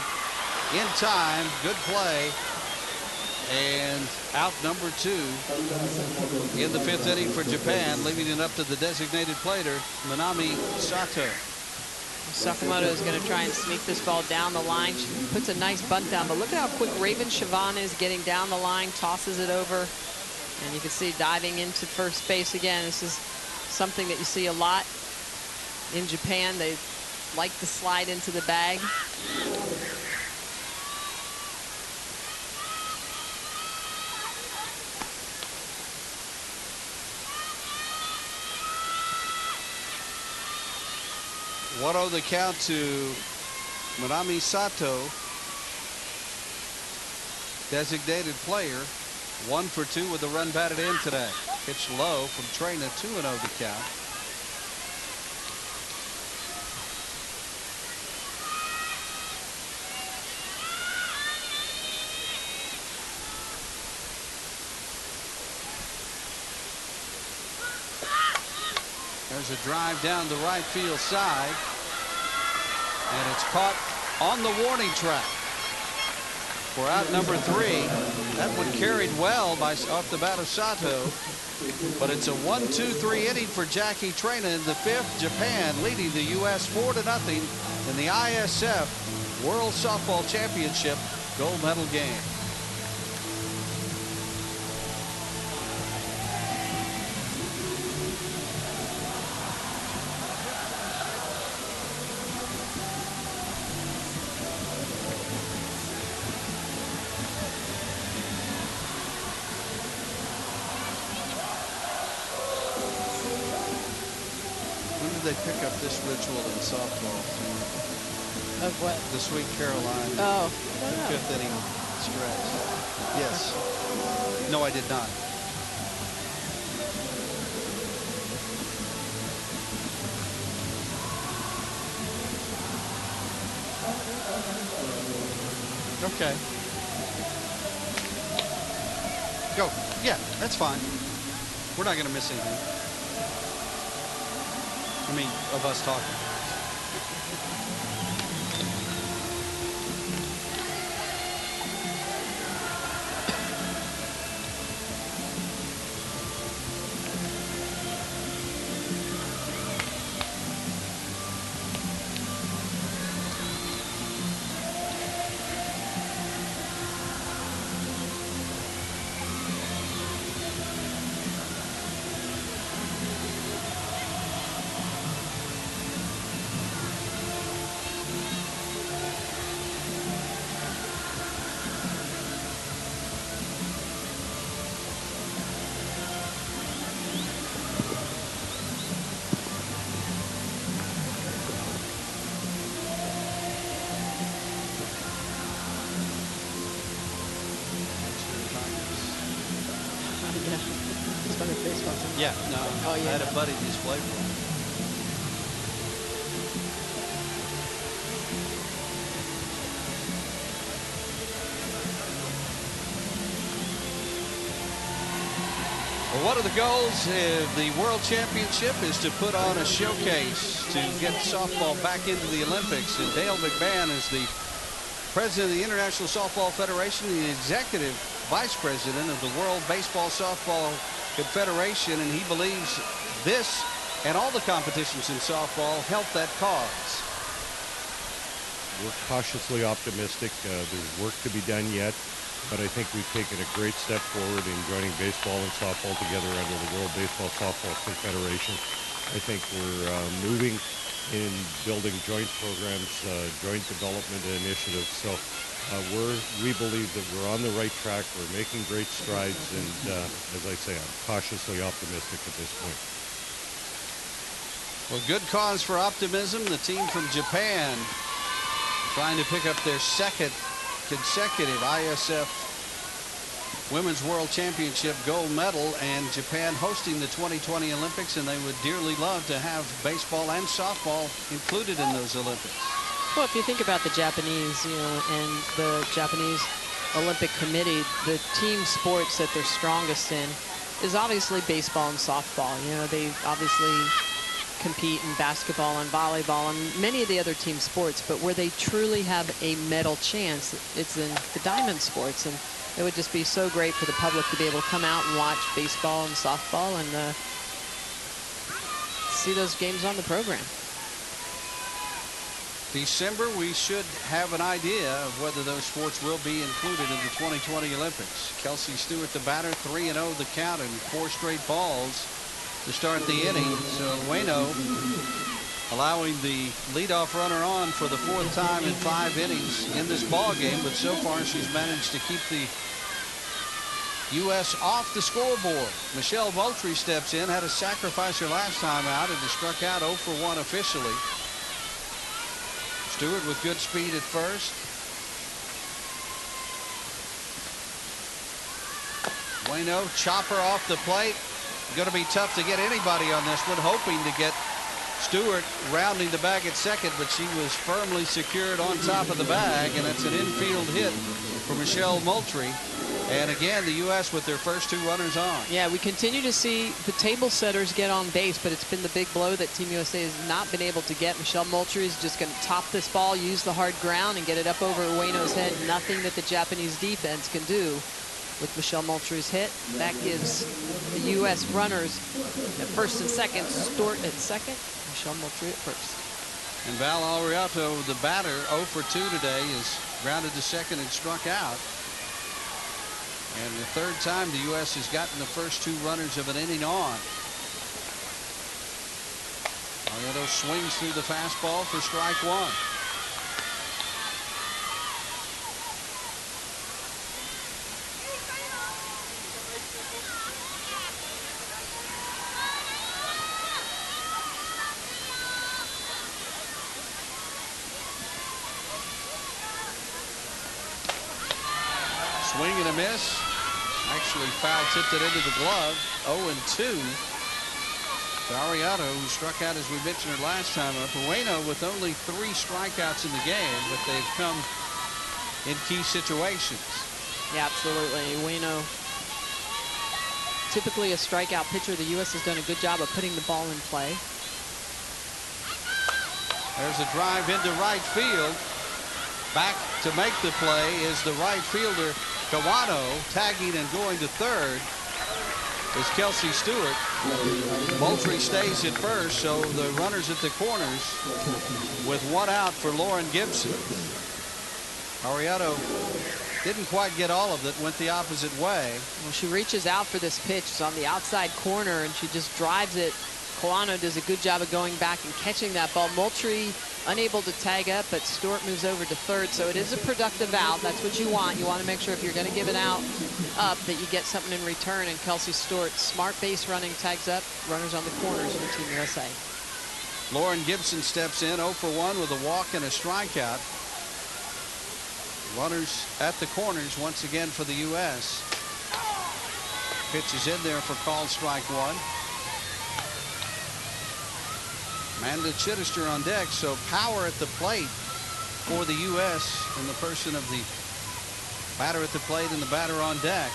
In time, good play. And out number 2 in the 5th inning for Japan, leaving it up to the designated plater, Manami Sato. Sakamoto is going to try and sneak this ball down the line. She puts a nice bunt down, but look at how quick Raven Siobhan is getting down the line, tosses it over. And you can see diving into first base again. This is something that you see a lot in Japan. They like to slide into the bag. One on the count to Manami Sato, designated player. 1 for 2 with a run batted in today. Pitched low from Traina, 2-0 the count. There's a drive down the right field side, and it's caught on the warning track for out number 3. That one carried well by off the bat of Sato, but it's a 1-2-3 inning for Jackie Traina in the 5th. Japan leading the U.S. 4-0 in the ISF World Softball Championship gold medal game. they pick up this ritual in softball? Of what? The Sweet Caroline. Oh, I The don't know. fifth inning stretch. Yes. No, I did not. Okay. Go. Yeah, that's fine. We're not going to miss anything. I mean, of us talking. Yeah. It's better baseball team. Yeah, no. Oh, yeah, I had a no. buddy just play for him. Well, one of the goals of the World Championship is to put on a showcase to get softball back into the Olympics. And Dale McMahon is the president of the International Softball Federation, the executive vice president of the World Baseball Softball Confederation, and he believes this and all the competitions in softball help that cause. We're cautiously optimistic. There's work to be done yet, but I think we've taken a great step forward in joining baseball and softball together under the World Baseball Softball Confederation. I think we're moving in building joint programs, joint development initiatives. So we believe that we're on the right track. We're making great strides, and as I say, I'm cautiously optimistic at this point. Well, good cause for optimism. The team from Japan trying to pick up their second consecutive ISF Women's World Championship gold medal, and Japan hosting the 2020 Olympics, and they would dearly love to have baseball and softball included in those Olympics. Well, if you think about the Japanese, and the Japanese Olympic Committee, the team sports that they're strongest in is obviously baseball and softball. They obviously compete in basketball and volleyball and many of the other team sports, but where they truly have a medal chance, it's in the diamond sports. And it would just be so great for the public to be able to come out and watch baseball and softball and see those games on the program. December, we should have an idea of whether those sports will be included in the 2020 Olympics. Kelsey Stewart, the batter, 3-0 the count, and 4 straight balls to start the inning. So Ueno allowing the leadoff runner on for the 4th time in 5 innings in this ball game, but so far she's managed to keep the U.S. off the scoreboard. Michelle Moultrie steps in, had a sacrificer last time out, and has struck out 0 for 1 officially. Stewart with good speed at first. Ueno, chopper off the plate. Going to be tough to get anybody on this one, hoping to get Stewart rounding the bag at second, but she was firmly secured on top of the bag, and that's an infield hit for Michelle Moultrie. And again, the U.S. with their first 2 runners on. Yeah, we continue to see the table setters get on base, but it's been the big blow that Team USA has not been able to get. Michelle Moultrie is just going to top this ball, use the hard ground, and get it up over Ueno's head. Nothing that the Japanese defense can do with Michelle Moultrie's hit. That gives the U.S. runners at first and second. Stewart at second, Michelle Moultrie at first. And Val Ariato, the batter, 0 for 2 today, is grounded to second and struck out. And the 3rd time the U.S. has gotten the first 2 runners of an inning on. Ariato swings through the fastball for strike 1. Swing and a miss. Actually foul tipped it into the glove. 0-2. Ariano, who struck out as we mentioned her last time up. Ueno with only 3 strikeouts in the game, but they've come in key situations. Yeah, absolutely. Ueno, typically a strikeout pitcher. The U.S. has done a good job of putting the ball in play. There's a drive into right field. Back to make the play is the right fielder, Kawano. Tagging and going to third is Kelsey Stewart. Moultrie stays at first, so the runners at the corners with 1 out for Lauren Gibson. Ariano didn't quite get all of it, went the opposite way. Well, she reaches out for this pitch. It's on the outside corner, and she just drives it. Kawano does a good job of going back and catching that ball. Moultrie unable to tag up, but Stewart moves over to third, so it is a productive out. That's what you want. You want to make sure if you're going to give it out up that you get something in return, and Kelsey Stewart, smart base running, tags up, runners on the corners for Team USA. Lauren Gibson steps in 0 for 1 with a walk and a strikeout. Runners at the corners once again for the U.S. Pitch is in there for called strike 1. Amanda Chittister on deck, so power at the plate for the U.S. in the person of the batter at the plate and the batter on deck.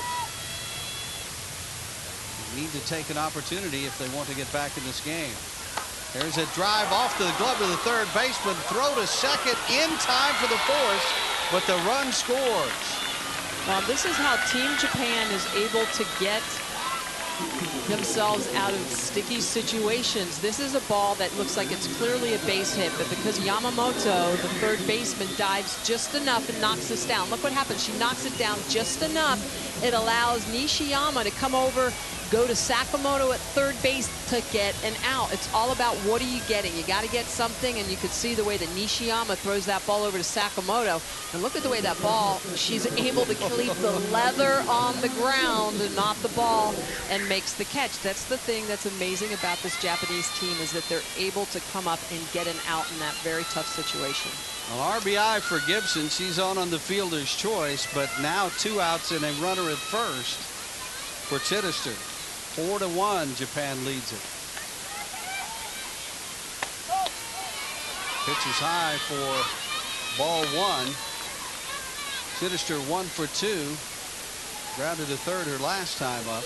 They need to take an opportunity if they want to get back in this game. There's a drive off to the glove of the third baseman. Throw to second in time for the fourth, but the run scores. Well, this is how Team Japan is able to get themselves out of sticky situations. This is a ball that looks like it's clearly a base hit, but because Yamamoto, the third baseman, dives just enough and knocks this down. Look what happens. She knocks it down just enough. It allows Nishiyama to come over, go to Sakamoto at third base to get an out. It's all about what are you getting. You got to get something, and you could see the way that Nishiyama throws that ball over to Sakamoto. And look at the way that ball, she's able to keep the leather on the ground and not the ball, and makes the catch. That's the thing that's amazing about this Japanese team, is that they're able to come up and get an out in that very tough situation. Well, RBI for Gibson. She's on the fielder's choice, but now 2 outs and a runner at first for Chittister. 4-1, Japan leads it. Pitch is high for ball 1. Chittister 1 for 2. Grounded to third her last time up.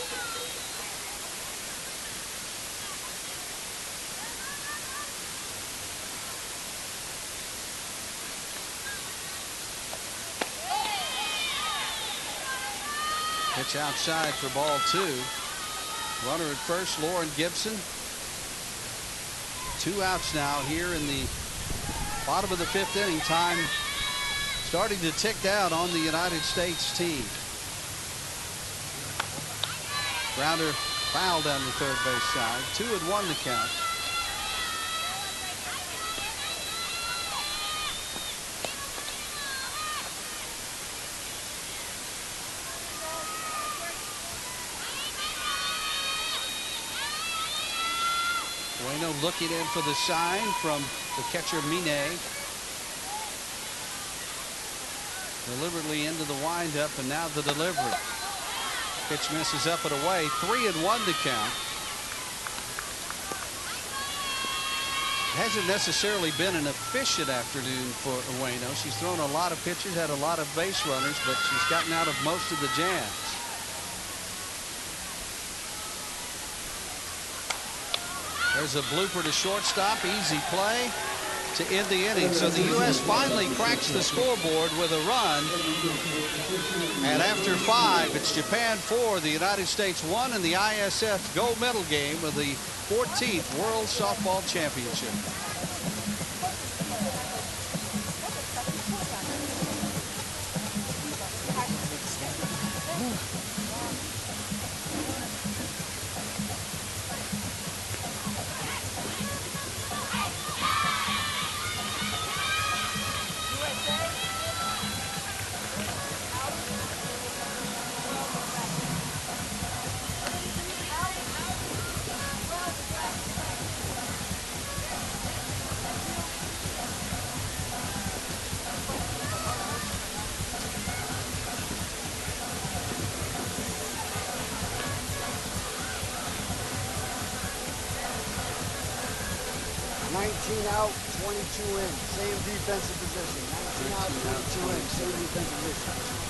Pitch outside for ball 2. Runner at first, Lauren Gibson. 2 outs now here in the bottom of the 5th inning. Time starting to tick down on the United States team. Grounder foul down the third base side. 2-1 to count. Ueno looking in for the sign from the catcher Mine. Deliberately into the windup, and now the delivery. Pitch misses up and away. 3-1 to count. Hasn't necessarily been an efficient afternoon for Ueno. She's thrown a lot of pitches, had a lot of base runners, but she's gotten out of most of the jams. There's a blooper to shortstop. Easy play to end the inning. So the U.S. finally cracks the scoreboard with a run. And after 5, it's Japan 4, the United States 1 in the ISF gold medal game of the 14th World Softball Championship. 19 out, 22 in. Same defensive position. 19 out, 22 in. Same defensive position.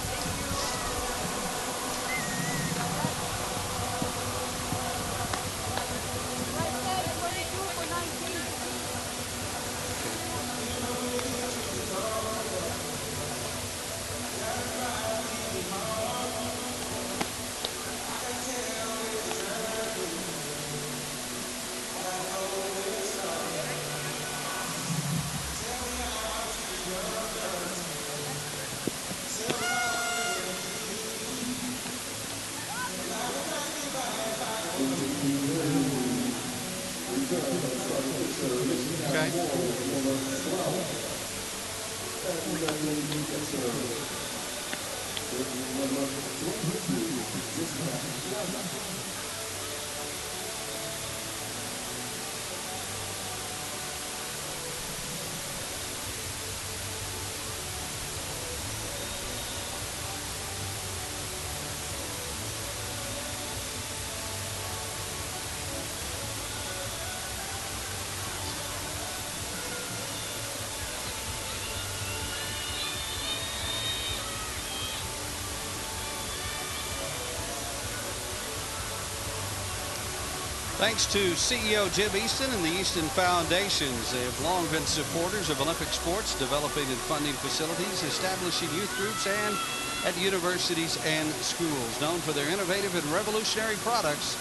Thanks to CEO Jim Easton and the Easton Foundations. They have long been supporters of Olympic sports, developing and funding facilities, establishing youth groups, and at universities and schools. Known for their innovative and revolutionary products,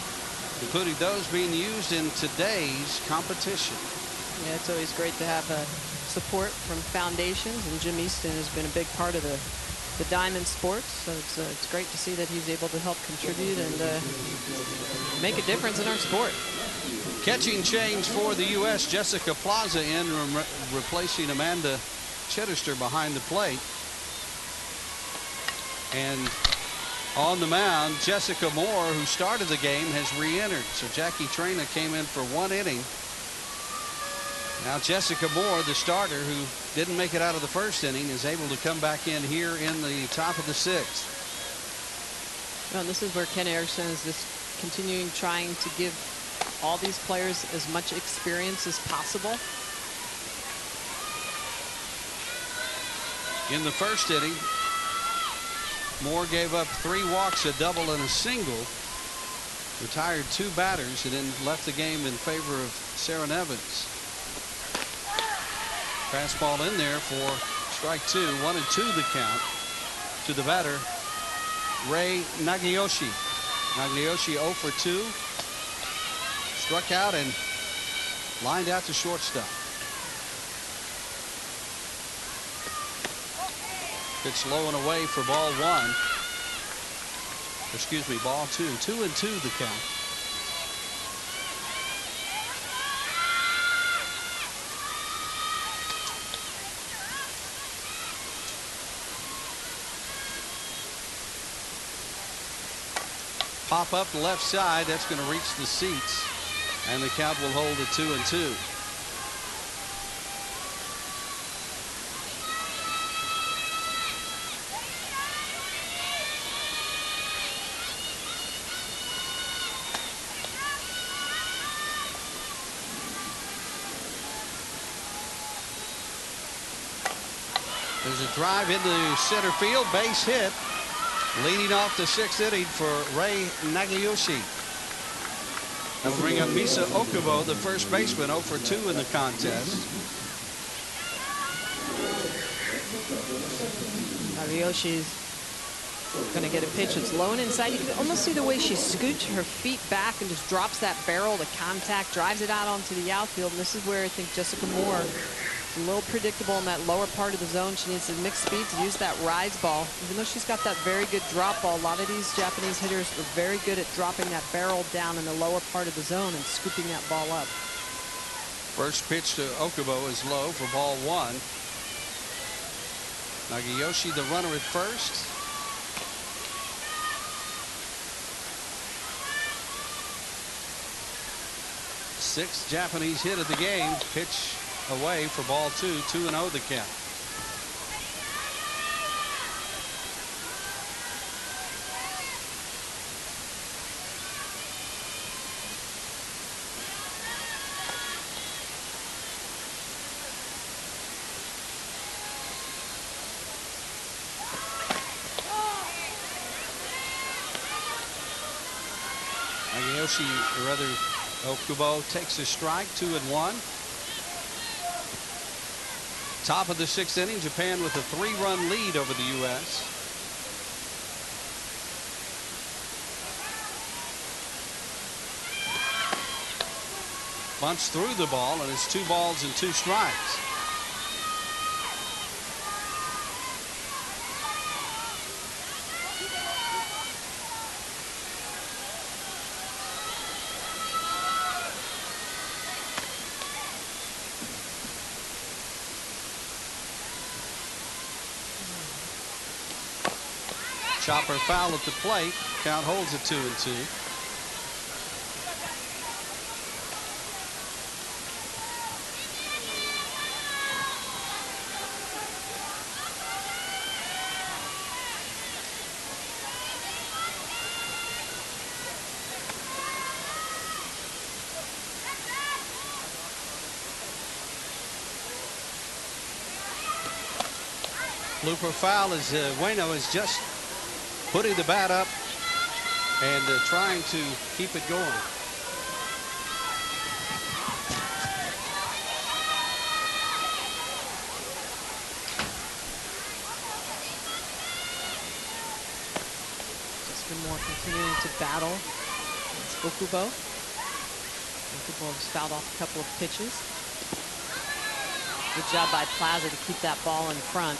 including those being used in today's competition. Yeah, it's always great to have support from foundations, and Jim Easton has been a big part of the Diamond Sports, so it's great to see that he's able to help contribute and make a difference in our sport. Catching change for the U.S. Jessica Plaza in, replacing Amanda Chittister behind the plate. And on the mound, Jessica Moore, who started the game, has re-entered. So Jackie Traina came in for 1 inning. Now Jessica Moore, the starter, who didn't make it out of the first inning, is able to come back in here in the top of the 6th. Well, this is where Ken Erickson is just continuing trying to give all these players as much experience as possible. In the first inning, Moore gave up 3 walks, a double, and a single. Retired 2 batters and then left the game in favor of Sarah Nevins. Fastball in there for strike 2. 1-2 the count to the batter, Ray Nagayoshi. Nagayoshi 0 for 2. Struck out and lined out to shortstop. Pitch low and away for ball 1. Excuse me, ball 2. 2-2 the count. Pop up the left side. That's going to reach the seats, and the count will hold at 2-2. There's a drive into center field, base hit. Leading off the 6th inning for Ray Nagayoshi. That'll bring up Misa Okubo, the first baseman, 0 for 2 in the contest. Nagayoshi's going to get a pitch that's low and inside. You can almost see the way she scoots her feet back and just drops that barrel to contact, drives it out onto the outfield. And this is where I think Jessica Moore is a little predictable in that lower part of the zone. She needs to mix speed to use that rise ball. Even though she's got that very good drop ball, a lot of these Japanese hitters are very good at dropping that barrel down in the lower part of the zone and scooping that ball up. First pitch to Okubo is low for ball 1. Nagayoshi, the runner at first. Sixth Japanese hit of the game. Pitch away for ball 2. 2-0 the count. Nagiyoshi, or rather Okubo, takes a strike, 2-1. Top of the 6th inning, Japan with a 3-run lead over the U.S. Bunts through the ball, and it's 2 balls and 2 strikes. Chopper foul at the plate. Count holds at 2-2. Blooper foul as Ueno is just putting the bat up and trying to keep it going. Jessica Moore continuing to battle against Okubo. Okubo has fouled off a couple of pitches. Good job by Plaza to keep that ball in front.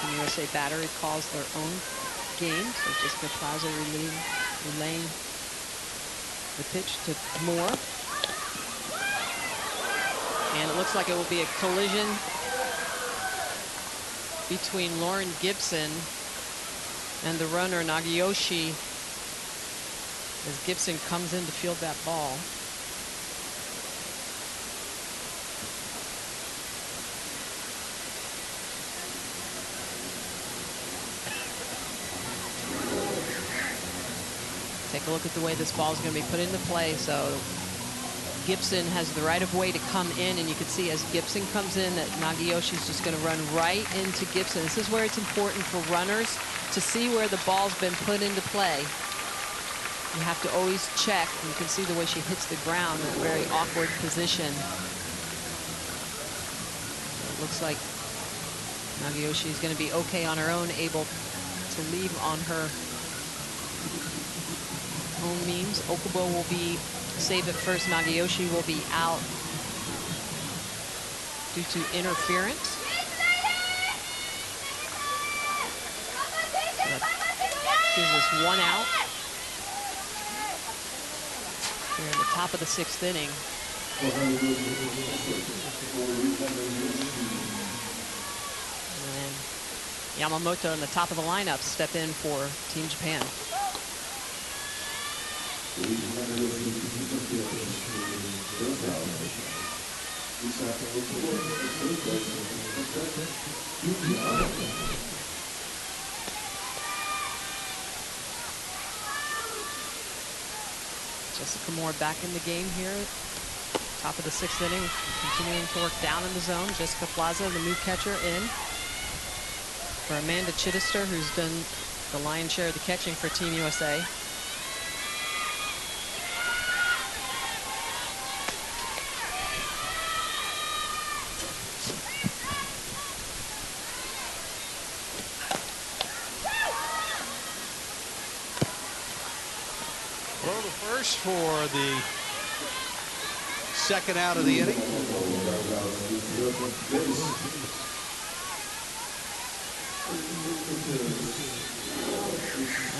Team USA battery calls their own game, so Jessica Plaza relaying the pitch to Moore. And it looks like it will be a collision between Lauren Gibson and the runner Nagiyoshi as Gibson comes in to field that ball. Take a look at the way this ball is going to be put into play. So Gibson has the right of way to come in, and you can see as Gibson comes in that Nagiyoshi's just going to run right into Gibson. This is where it's important for runners to see where the ball's been put into play. You have to always check. You can see the way she hits the ground in a very awkward position. It looks like Nagiyoshi is going to be okay on her own, able to leave on her own means. Okubo will be save at first. Nagiyoshi will be out due to interference. So that gives us 1 out. We're in the top of the 6th inning. And Yamamoto in the top of the lineup step in for Team Japan. Jessica Moore back in the game here. Top of the 6th inning, continuing to work down in the zone. Jessica Plaza, the new catcher, in for Amanda Chittister, who's done the lion's share of the catching for Team USA. Throw the first for the 2nd out of the inning.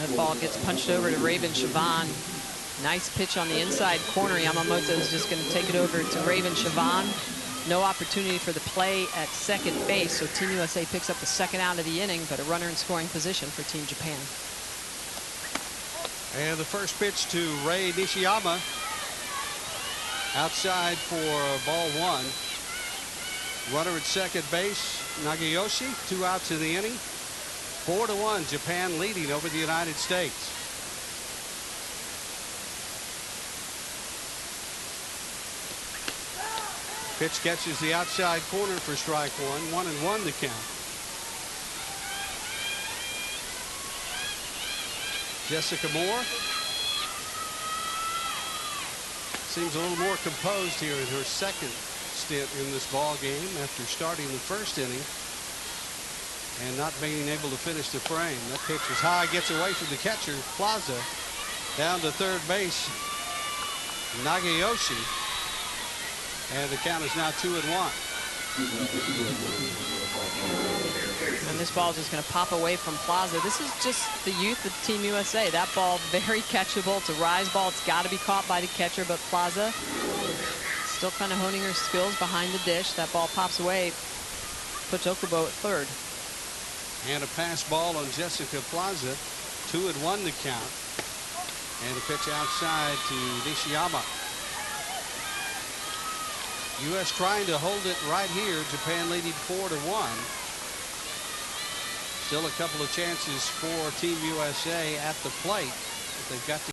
That ball gets punched over to Raven Siobhan. Nice pitch on the inside corner. Yamamoto is just going to take it over to Raven Siobhan. No opportunity for the play at second base, so Team USA picks up the 2nd out of the inning, but a runner in scoring position for Team Japan. And the first pitch to Rei Nishiyama. Outside for ball 1. Runner at second base, Nagiyoshi. 2 outs in the inning. 4-1, Japan leading over the United States. Pitch catches the outside corner for strike one. 1-1 the count. Jessica Moore seems a little more composed here in her second stint in this ball game after starting the first inning and not being able to finish the frame. That pitch is high, gets away from the catcher, Plaza, down to third base, Nagayoshi, and the count is now 2-1. And this ball is just going to pop away from Plaza. This is just the youth of Team USA. That ball very catchable. It's a rise ball. It's got to be caught by the catcher, but Plaza still kind of honing her skills behind the dish. That ball pops away. Puts Okubo at third. And a pass ball on Jessica Plaza. 2-1 the count. And a pitch outside to Nishiyama. U.S. trying to hold it right here. Japan leading 4-1. Still a couple of chances for Team USA at the plate. But they've got to